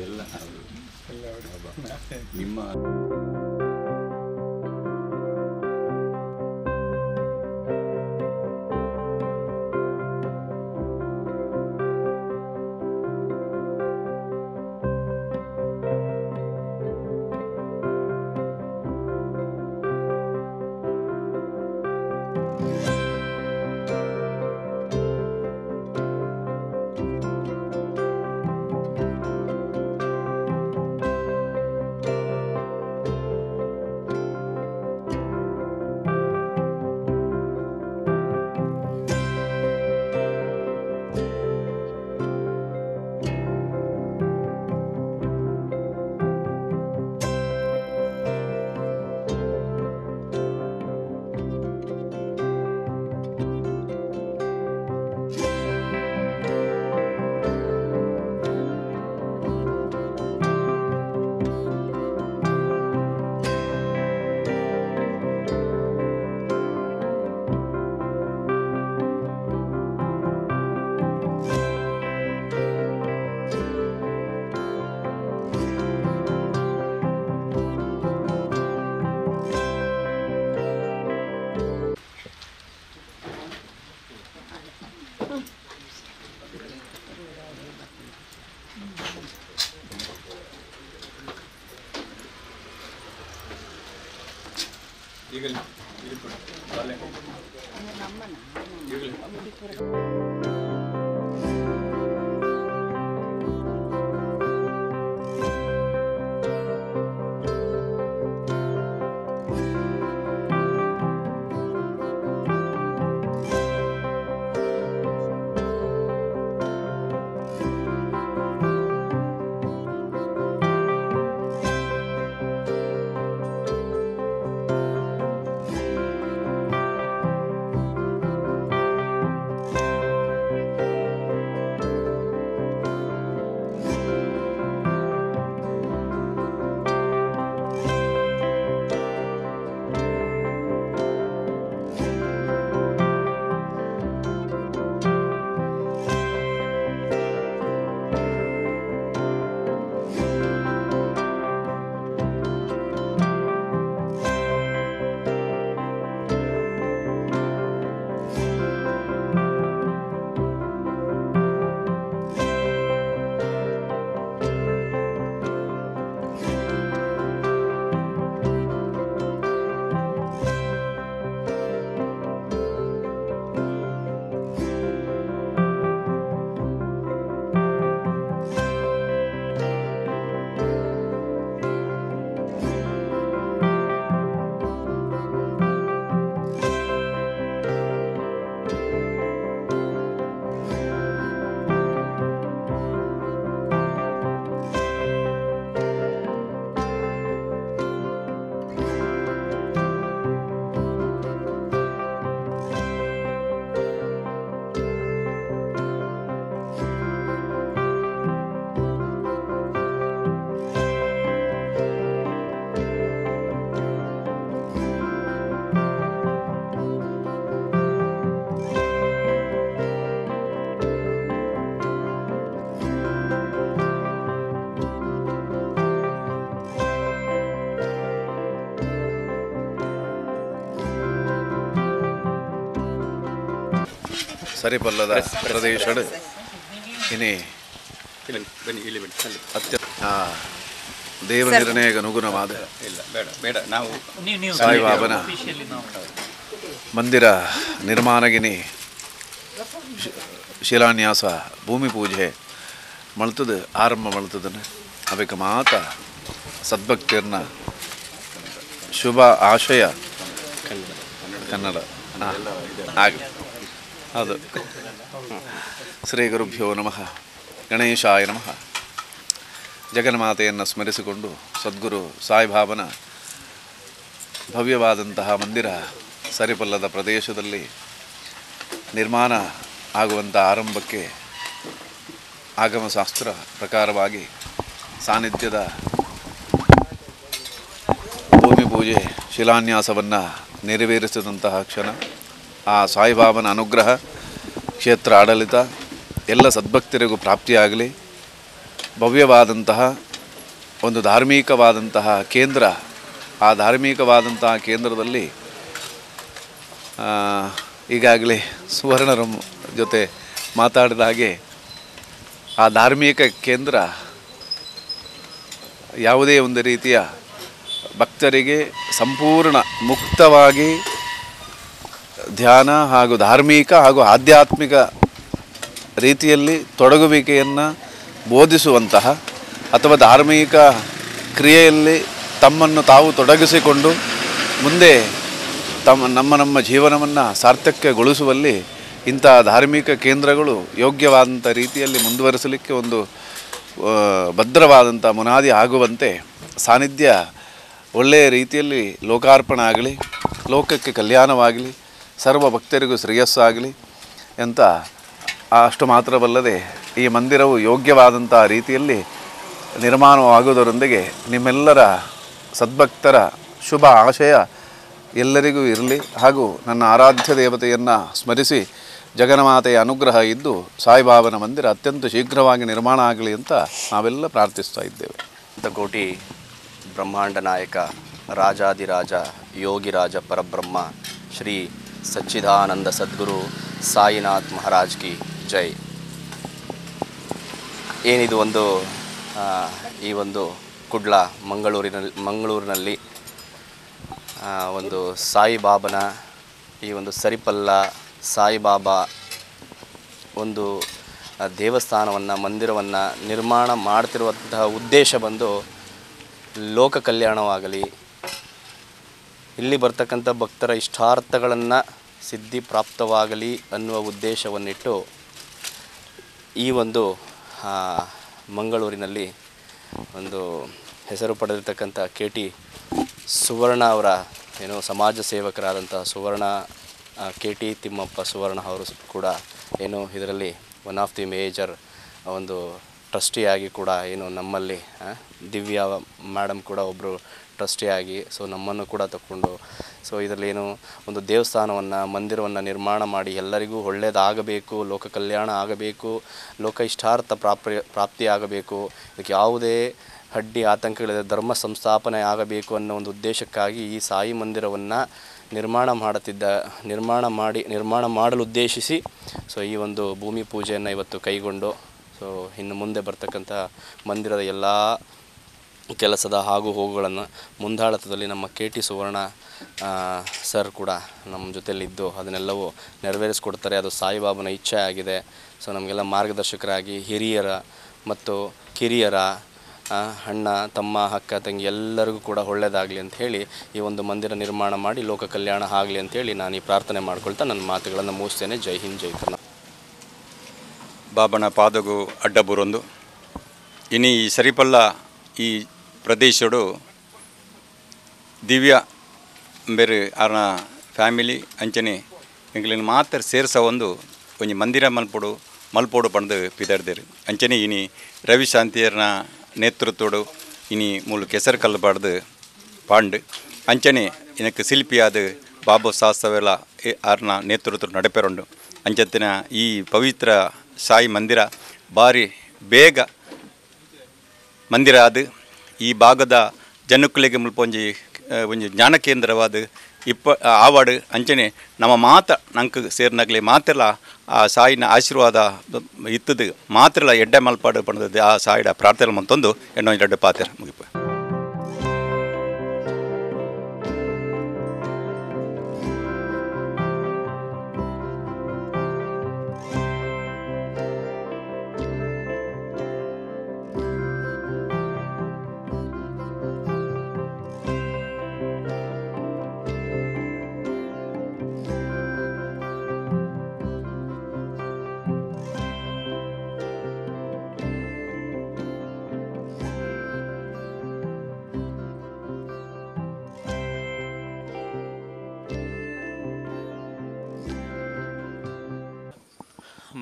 B: ಎಲ್ಲ ನಿಮ್ಮ ಈಗಲೇ
E: ಸರಿಪಲ್ಲದ ಪ್ರದೇಶ ಇನಿ
B: ಬನ್ನಿ ಇಲ್ಲಿ ಬನ್ನಿ
E: ಅತ್ಯಂತ ದೇವ ನಿರ್ಣಯಕ್ಕೆ ಅನುಗುಣವಾದ
B: ಇಲ್ಲ ಬೇಡ ಬೇಡ ನಾವು
E: ಸಾಯಿಬಾಬನ ಮಂದಿರ ನಿರ್ಮಾಣಗಿನಿ ಶಿಲಾನ್ಯಾಸ ಭೂಮಿ ಪೂಜೆ ಮಳ್ತದ ಆರಂಭ ಮಳ್ತದನ್ನು ಅದಕ್ಕೆ ಮಾತ ಸದ್ಭಕ್ತಿಯನ್ನ ಶುಭ ಆಶಯ ಕನ್ನಡ ಆಗಲಿ ಅದು ಶ್ರೀ ಗುರುಭ್ಯೋ ನಮಃ ಗಣೇಶಾಯ ನಮಃ. ಜಗನ್ಮಾತೆಯನ್ನು ಸ್ಮರಿಸಿಕೊಂಡು ಸದ್ಗುರು ಸಾಯಿಬಾಬನ ಭವ್ಯವಾದಂತಹ ಮಂದಿರ ಸರಿಪಲ್ಲದ ಪ್ರದೇಶದಲ್ಲಿ ನಿರ್ಮಾಣ ಆಗುವಂಥ ಆರಂಭಕ್ಕೆ ಆಗಮಶಾಸ್ತ್ರ ಪ್ರಕಾರವಾಗಿ ಸಾನ್ನಿಧ್ಯದ ಭೂಮಿ ಪೂಜೆ ಶಿಲಾನ್ಯಾಸವನ್ನು ನೆರವೇರಿಸಿದಂತಹ ಕ್ಷಣ ಆ ಸಾಯಿಬಾಬನ ಅನುಗ್ರಹ ಕ್ಷೇತ್ರ ಆಡಳಿತ ಎಲ್ಲ ಸದ್ಭಕ್ತರಿಗೂ ಪ್ರಾಪ್ತಿಯಾಗಲಿ. ಭವ್ಯವಾದಂತಹ ಒಂದು ಧಾರ್ಮಿಕವಾದಂತಹ ಕೇಂದ್ರ, ಆ ಧಾರ್ಮಿಕವಾದಂತಹ ಕೇಂದ್ರದಲ್ಲಿ ಈಗಾಗಲೇ ಸುವರ್ಣರ ಜೊತೆ ಮಾತಾಡಿದ ಹಾಗೆ ಆ ಧಾರ್ಮಿಕ ಕೇಂದ್ರ ಯಾವುದೇ ಒಂದು ರೀತಿಯ ಭಕ್ತರಿಗೆ ಸಂಪೂರ್ಣ ಮುಕ್ತವಾಗಿ ಧ್ಯಾನ ಹಾಗೂ ಧಾರ್ಮಿಕ ಹಾಗೂ ಆಧ್ಯಾತ್ಮಿಕ ರೀತಿಯಲ್ಲಿ ತೊಡಗುವಿಕೆಯನ್ನು ಬೋಧಿಸುವಂತಹ ಅಥವಾ ಧಾರ್ಮಿಕ ಕ್ರಿಯೆಯಲ್ಲಿ ತಮ್ಮನ್ನು ತಾವು ತೊಡಗಿಸಿಕೊಂಡು ಮುಂದೆ ನಮ್ಮ ಜೀವನವನ್ನು ಸಾರ್ಥಕ್ಯಗೊಳಿಸುವಲ್ಲಿ ಇಂಥ ಧಾರ್ಮಿಕ ಕೇಂದ್ರಗಳು ಯೋಗ್ಯವಾದಂಥ ರೀತಿಯಲ್ಲಿ ಮುಂದುವರಿಸಲಿಕ್ಕೆ ಒಂದು ಭದ್ರವಾದಂಥ ಮುನಾದಿ ಆಗುವಂತೆ ಸಾನ್ನಿಧ್ಯ ಒಳ್ಳೆಯ ರೀತಿಯಲ್ಲಿ ಲೋಕಾರ್ಪಣೆ ಆಗಲಿ, ಲೋಕಕ್ಕೆ ಕಲ್ಯಾಣವಾಗಲಿ, ಸರ್ವ ಭಕ್ತರಿಗೂ ಶ್ರೇಯಸ್ಸಾಗಲಿ ಅಂತ ಅಷ್ಟು ಮಾತ್ರವಲ್ಲದೆ ಈ ಮಂದಿರವು ಯೋಗ್ಯವಾದಂಥ ರೀತಿಯಲ್ಲಿ ನಿರ್ಮಾಣವಾಗುವುದರೊಂದಿಗೆ ನಿಮ್ಮೆಲ್ಲರ ಸದ್ಭಕ್ತರ ಶುಭ ಆಶಯ ಎಲ್ಲರಿಗೂ ಇರಲಿ ಹಾಗೂ ನನ್ನ ಆರಾಧ್ಯ ದೇವತೆಯನ್ನು ಸ್ಮರಿಸಿ ಜಗನ್ಮಾತೆಯ ಅನುಗ್ರಹ ಇದ್ದು ಸಾಯಿಬಾಬನ ಮಂದಿರ ಅತ್ಯಂತ ಶೀಘ್ರವಾಗಿ ನಿರ್ಮಾಣ ಆಗಲಿ ಅಂತ ನಾವೆಲ್ಲ ಪ್ರಾರ್ಥಿಸ್ತಾ ಇದ್ದೇವೆ.
F: ಕೋಟಿ ಬ್ರಹ್ಮಾಂಡ ನಾಯಕ ರಾಜಾದಿರಾಜ ಯೋಗಿರಾಜ ಪರಬ್ರಹ್ಮ ಶ್ರೀ ಸಚ್ಚಿದಾನಂದ ಸದ್ಗುರು ಸಾಯಿನಾಥ್ ಮಹಾರಾಜ್ ಕಿ ಜೈ. ಏನಿದು ಈ ಒಂದು ಕುಡ್ಲ ಮಂಗಳೂರಿನಲ್ಲಿ ಒಂದು ಸಾಯಿಬಾಬನ ಈ ಒಂದು ಸರಿಪಲ್ಲ ಸಾಯಿಬಾಬಾ ಒಂದು ದೇವಸ್ಥಾನವನ್ನು ಮಂದಿರವನ್ನು ನಿರ್ಮಾಣ ಮಾಡ್ತಿರುವಂತಹ ಉದ್ದೇಶ ಬಂದು ಲೋಕ ಕಲ್ಯಾಣವಾಗಲಿ, ಇಲ್ಲಿ ಬರ್ತಕ್ಕಂಥ ಭಕ್ತರ ಇಷ್ಟಾರ್ಥಗಳನ್ನು ಸಿದ್ಧಿ ಪ್ರಾಪ್ತವಾಗಲಿ ಅನ್ನುವ ಉದ್ದೇಶವನ್ನಿಟ್ಟು ಈ ಒಂದು ಮಂಗಳೂರಿನಲ್ಲಿ ಒಂದು ಹೆಸರು ಪಡೆದಿರ್ತಕ್ಕಂಥ KT ಸುವರ್ಣ ಅವರ ಏನೋ ಸಮಾಜ ಸೇವಕರಾದಂಥ ಸುವರ್ಣ KT ತಿಮ್ಮಪ್ಪ ಸುವರ್ಣ ಅವರು ಕೂಡ ಏನು ಇದರಲ್ಲಿ ಒನ್ ಆಫ್ ದಿ ಮೇಜರ್ ಒಂದು ಟ್ರಸ್ಟಿಯಾಗಿ ಕೂಡ ಏನು ನಮ್ಮಲ್ಲಿ ದಿವ್ಯಾ ಮೇಡಮ್ ಕೂಡ ಒಬ್ಬರು ಟ್ರಸ್ಟಿಯಾಗಿ ಸೊ ನಮ್ಮನ್ನು ಕೂಡ ತಗೊಂಡು ಸೊ ಇದರಲ್ಲಿ ಏನು ಒಂದು ದೇವಸ್ಥಾನವನ್ನು ಮಂದಿರವನ್ನು ನಿರ್ಮಾಣ ಮಾಡಿ ಎಲ್ಲರಿಗೂ ಒಳ್ಳೆಯದಾಗಬೇಕು, ಲೋಕ ಕಲ್ಯಾಣ ಆಗಬೇಕು, ಲೋಕ ಇಷ್ಟಾರ್ಥ ಪ್ರಾಪ್ತಿ ಆಗಬೇಕು, ಇದಕ್ಕೆ ಯಾವುದೇ ಅಡ್ಡಿ ಆತಂಕಗಳಿದೆ, ಧರ್ಮ ಸಂಸ್ಥಾಪನೆ ಆಗಬೇಕು ಅನ್ನೋ ಒಂದು ಉದ್ದೇಶಕ್ಕಾಗಿ ಈ ಸಾಯಿ ಮಂದಿರವನ್ನು ನಿರ್ಮಾಣ ಮಾಡಲು ಉದ್ದೇಶಿಸಿ ಸೊ ಈ ಒಂದು ಭೂಮಿ ಪೂಜೆಯನ್ನು ಇವತ್ತು ಕೈಗೊಂಡು ಸೊ ಇನ್ನು ಮುಂದೆ ಬರ್ತಕ್ಕಂಥ ಮಂದಿರದ ಎಲ್ಲ ಕೆಲಸದ ಹೋಗುಗಳನ್ನು ಮುಂದಾಳತ್ವದಲ್ಲಿ ನಮ್ಮ KT ಸುವರ್ಣ ಸರ್ ಕೂಡ ನಮ್ಮ ಜೊತೆಯಲ್ಲಿದ್ದು ಅದನ್ನೆಲ್ಲವೂ ನೆರವೇರಿಸ್ಕೊಡ್ತಾರೆ. ಅದು ಸಾಯಿಬಾಬನ ಇಚ್ಛೆ ಆಗಿದೆ. ಸೊ ನಮಗೆಲ್ಲ ಮಾರ್ಗದರ್ಶಕರಾಗಿ ಹಿರಿಯರ ಮತ್ತು ಕಿರಿಯರ ಅಣ್ಣ ತಮ್ಮ ಅಕ್ಕ ತಂಗಿ ಎಲ್ಲರಿಗೂ ಕೂಡ ಒಳ್ಳೆಯದಾಗಲಿ ಅಂತ ಹೇಳಿ ಈ ಒಂದು ಮಂದಿರ ನಿರ್ಮಾಣ ಮಾಡಿ ಲೋಕ ಕಲ್ಯಾಣ ಆಗಲಿ ಅಂತೇಳಿ ನಾನು ಈ ಪ್ರಾರ್ಥನೆ ಮಾಡ್ಕೊಳ್ತಾ ನನ್ನ ಮಾತುಗಳನ್ನು ಮುಗಿಸ್ತೇನೆ. ಜೈ ಹಿಂದ್, ಜೈ ಕರ್ನಾಟಕ.
B: ಬಾಬನ ಪಾದಗೂ ಅಡ್ಡ ಬುರೊಂದು ಇನಿ ಈ ಸರಿಪಲ್ಲ ಈ ಪ್ರದೇಶಡು ದಿವ್ಯ ಬೇರೆ ಅವರ ಫ್ಯಾಮಿಲಿ ಅಂಚನೆ ಎಂಗ್ಲಿನ ಮಾತ್ರ ಸೇರ್ಸ ಒಂದು ಮಂದಿರ ಮಲ್ಪೋಡು ಪಂದು ಪಿದಾಡ್ದೇರು ಅಂಚನೆ ಇನಿ ರವಿ ಶಾಂತಿಯರ್ನ ನೇತೃತ್ವಡು ಇನಿ ಮೂಲು ಕೆಸರು ಕಲ್ಲಬಾರ್ದು ಪಾಂಡು ಅಂಚನೆ ಇದಕ್ಕೆ ಶಿಲ್ಪಿಯಾದ ಬಾಬು ಶಾಸ್ತ್ರವೆಲ್ಲ ಅವ್ರನ್ನ ನೇತೃತ್ವ ನಡೆಪೆರುಂಡು. ಅಂಚತ್ತಿನ ಈ ಪವಿತ್ರ ಸಾಯಿ ಮಂದಿರ ಭಾರಿ ಬೇಗ ಮಂದಿರ ಆದ ಈ ಭಾಗದ ಜನಕ್ಕಳಿಗೆ ಮುಲ್ಪ ಒಂಜಿ ಜ್ಞಾನ ಕೇಂದ್ರವಾದ ಆವಾಡು ಅಂಚನೆ ನಮ್ಮ ನಂಗೆ ಸೇರ್ನಾಗಲಿ ಮಾತೆಲ್ಲ ಆ ಸಾಯಿನ ಆಶೀರ್ವಾದ ಇತ್ತದು ಮಾತೆಲ್ಲ ಎಡ್ಡೆ ಮಲ್ಪಾಡು ಪಡೆದದ್ದು ಆ ಸಾಯಿಡ ಪ್ರಾರ್ಥನೆ ಮಂತೊಂದು ಎಣ್ಣೊಂದು ಎರಡು ಪಾತ್ರ ಮುಗಿಪ.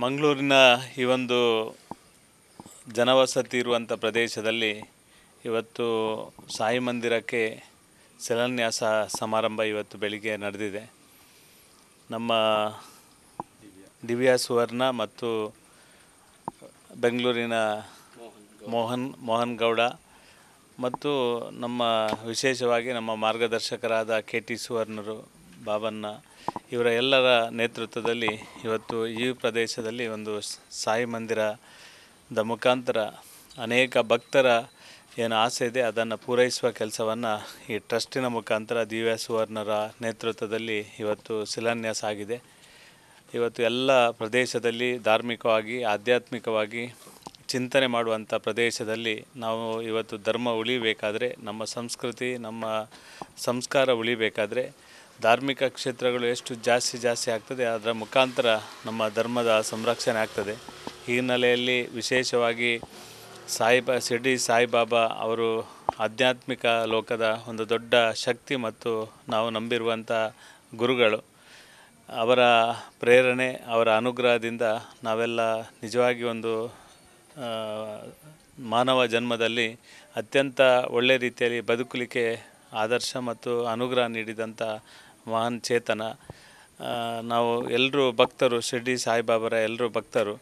G: ಮಂಗಳೂರಿನ ಈ ಒಂದು ಜನವಸತಿ ಇರುವಂಥ ಪ್ರದೇಶದಲ್ಲಿ ಇವತ್ತು ಸಾಯಿ ಮಂದಿರಕ್ಕೆ ಶಿಲಾನ್ಯಾಸ ಸಮಾರಂಭ ಇವತ್ತು ಬೆಳಿಗ್ಗೆ ನಡೆದಿದೆ. ನಮ್ಮ ದಿವ್ಯಾ ಸುವರ್ಣ ಮತ್ತು ಬೆಂಗಳೂರಿನ ಮೋಹನ್ ಗೌಡ ಮತ್ತು ನಮ್ಮ ವಿಶೇಷವಾಗಿ ನಮ್ಮ ಮಾರ್ಗದರ್ಶಕರಾದ KT ಸುವರ್ಣರು ಬಾಬಣ್ಣ ಇವರ ಎಲ್ಲರ ನೇತೃತ್ವದಲ್ಲಿ ಇವತ್ತು ಈ ಪ್ರದೇಶದಲ್ಲಿ ಒಂದು ಸಾಯಿ ಮಂದಿರದ ಮುಖಾಂತರ ಅನೇಕ ಭಕ್ತರ ಏನು ಆಸೆ ಇದೆ ಅದನ್ನು ಪೂರೈಸುವ ಕೆಲಸವನ್ನು ಈ ಟ್ರಸ್ಟಿನ ಮುಖಾಂತರ ದಿವ್ಯಾ ಸುವರ್ಣರ ನೇತೃತ್ವದಲ್ಲಿ ಇವತ್ತು ಶಿಲಾನ್ಯಾಸ ಆಗಿದೆ. ಇವತ್ತು ಎಲ್ಲ ಪ್ರದೇಶದಲ್ಲಿ ಧಾರ್ಮಿಕವಾಗಿ ಆಧ್ಯಾತ್ಮಿಕವಾಗಿ ಚಿಂತನೆ ಮಾಡುವಂಥ ಪ್ರದೇಶದಲ್ಲಿ ನಾವು ಇವತ್ತು ಧರ್ಮ ಉಳಿಬೇಕಾದರೆ, ನಮ್ಮ ಸಂಸ್ಕೃತಿ ನಮ್ಮ ಸಂಸ್ಕಾರ ಉಳಿಬೇಕಾದರೆ ಧಾರ್ಮಿಕ ಕ್ಷೇತ್ರಗಳು ಎಷ್ಟು ಜಾಸ್ತಿ ಆಗ್ತದೆ ಅದರ ಮುಖಾಂತರ ನಮ್ಮ ಧರ್ಮದ ಸಂರಕ್ಷಣೆ ಆಗ್ತದೆ. ಈ ಹಿನ್ನೆಲೆಯಲ್ಲಿ ವಿಶೇಷವಾಗಿ ಶಿರ್ಡಿ ಸಾಯಿಬಾಬಾ ಅವರು ಆಧ್ಯಾತ್ಮಿಕ ಲೋಕದ ಒಂದು ದೊಡ್ಡ ಶಕ್ತಿ ಮತ್ತು ನಾವು ನಂಬಿರುವಂಥ ಗುರುಗಳು. ಅವರ ಪ್ರೇರಣೆ ಅವರ ಅನುಗ್ರಹದಿಂದ ನಾವೆಲ್ಲ ನಿಜವಾಗಿ ಒಂದು ಮಾನವ ಜನ್ಮದಲ್ಲಿ ಅತ್ಯಂತ ಒಳ್ಳೆಯ ರೀತಿಯಲ್ಲಿ ಬದುಕಲಿಕ್ಕೆ ಆದರ್ಶ ಮತ್ತು ಅನುಗ್ರಹ ನೀಡಿದಂಥ ಮಹಾನ್ ಚೇತನ. ನಾವು ಎಲ್ಲರೂ ಭಕ್ತರು, ಶಿರ್ಡಿ ಸಾಯಿಬಾಬರ ಎಲ್ಲರೂ ಭಕ್ತರು.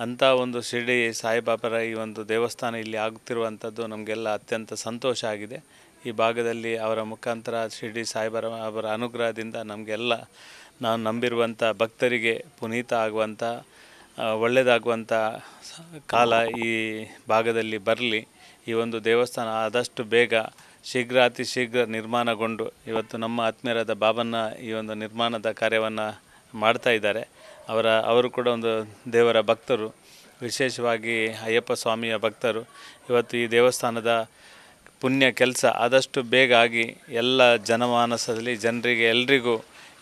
G: ಅಂಥ ಒಂದು ಶಿರ್ಡಿ ಸಾಯಿಬಾಬರ ಈ ಒಂದು ದೇವಸ್ಥಾನ ಇಲ್ಲಿ ಆಗುತ್ತಿರುವಂಥದ್ದು ನಮಗೆಲ್ಲ ಅತ್ಯಂತ ಸಂತೋಷ ಆಗಿದೆ. ಈ ಭಾಗದಲ್ಲಿ ಅವರ ಮುಖಾಂತರ ಶಿರ್ಡಿ ಸಾಯಿಬಾಬರ ಅನುಗ್ರಹದಿಂದ ನಮಗೆಲ್ಲ ನಾವು ನಂಬಿರುವಂಥ ಭಕ್ತರಿಗೆ ಪುನೀತ ಆಗುವಂಥ ಒಳ್ಳೆಯದಾಗುವಂಥ ಕಾಲ ಈ ಭಾಗದಲ್ಲಿ ಬರಲಿ. ಈ ಒಂದು ದೇವಸ್ಥಾನ ಆದಷ್ಟು ಬೇಗ ಅತಿ ಶೀಘ್ರ ನಿರ್ಮಾಣಗೊಂಡು ಇವತ್ತು ನಮ್ಮ ಆತ್ಮೀಯರಾದ ಬಾಬಣ್ಣ ಈ ಒಂದು ನಿರ್ಮಾಣದ ಕಾರ್ಯವನ್ನು ಮಾಡ್ತಾ ಇದ್ದಾರೆ. ಅವರು ಕೂಡ ಒಂದು ದೇವರ ಭಕ್ತರು, ವಿಶೇಷವಾಗಿ ಅಯ್ಯಪ್ಪ ಸ್ವಾಮಿಯ ಭಕ್ತರು. ಇವತ್ತು ಈ ದೇವಸ್ಥಾನದ ಪುಣ್ಯ ಕೆಲಸ ಆದಷ್ಟು ಬೇಗ ಆಗಿ ಎಲ್ಲ ಜನಮಾನಸದಲ್ಲಿ ಜನರಿಗೆ ಎಲ್ರಿಗೂ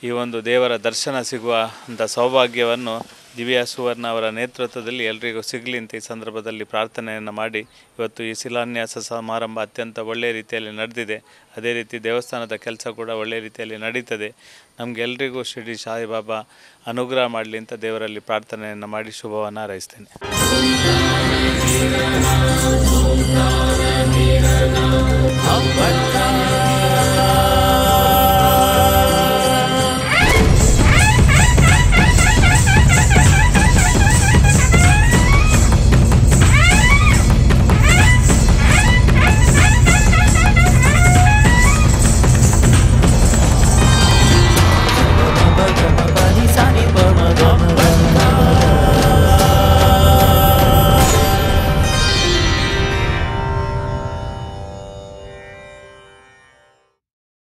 G: ಈ ಒಂದು ದೇವರ ದರ್ಶನ ಸಿಗುವಂಥ ಸೌಭಾಗ್ಯವನ್ನು ದಿವ್ಯ ಸುವರ್ಣ ಅವರ ನೇತೃತ್ವದಲ್ಲಿ ಎಲ್ರಿಗೂ ಸಿಗಲಿ ಅಂತ ಈ ಸಂದರ್ಭದಲ್ಲಿ ಪ್ರಾರ್ಥನೆಯನ್ನು ಮಾಡಿ ಇವತ್ತು ಈ ಶಿಲಾನ್ಯಾಸ ಸಮಾರಂಭ ಅತ್ಯಂತ ಒಳ್ಳೆಯ ರೀತಿಯಲ್ಲಿ ನಡೆದಿದೆ. ಅದೇ ರೀತಿ ದೇವಸ್ಥಾನದ ಕೆಲಸ ಕೂಡ ಒಳ್ಳೆಯ ರೀತಿಯಲ್ಲಿ ನಡೀತದೆ. ನಮಗೆಲ್ಲರಿಗೂ ಶಿರಡಿ ಸಾಯಿಬಾಬಾ ಅನುಗ್ರಹ ಮಾಡಲಿ ಅಂತ ದೇವರಲ್ಲಿ ಪ್ರಾರ್ಥನೆಯನ್ನು ಮಾಡಿ ಶುಭವನ್ನು ಹಾರೈಸ್ತೇನೆ.
H: Abba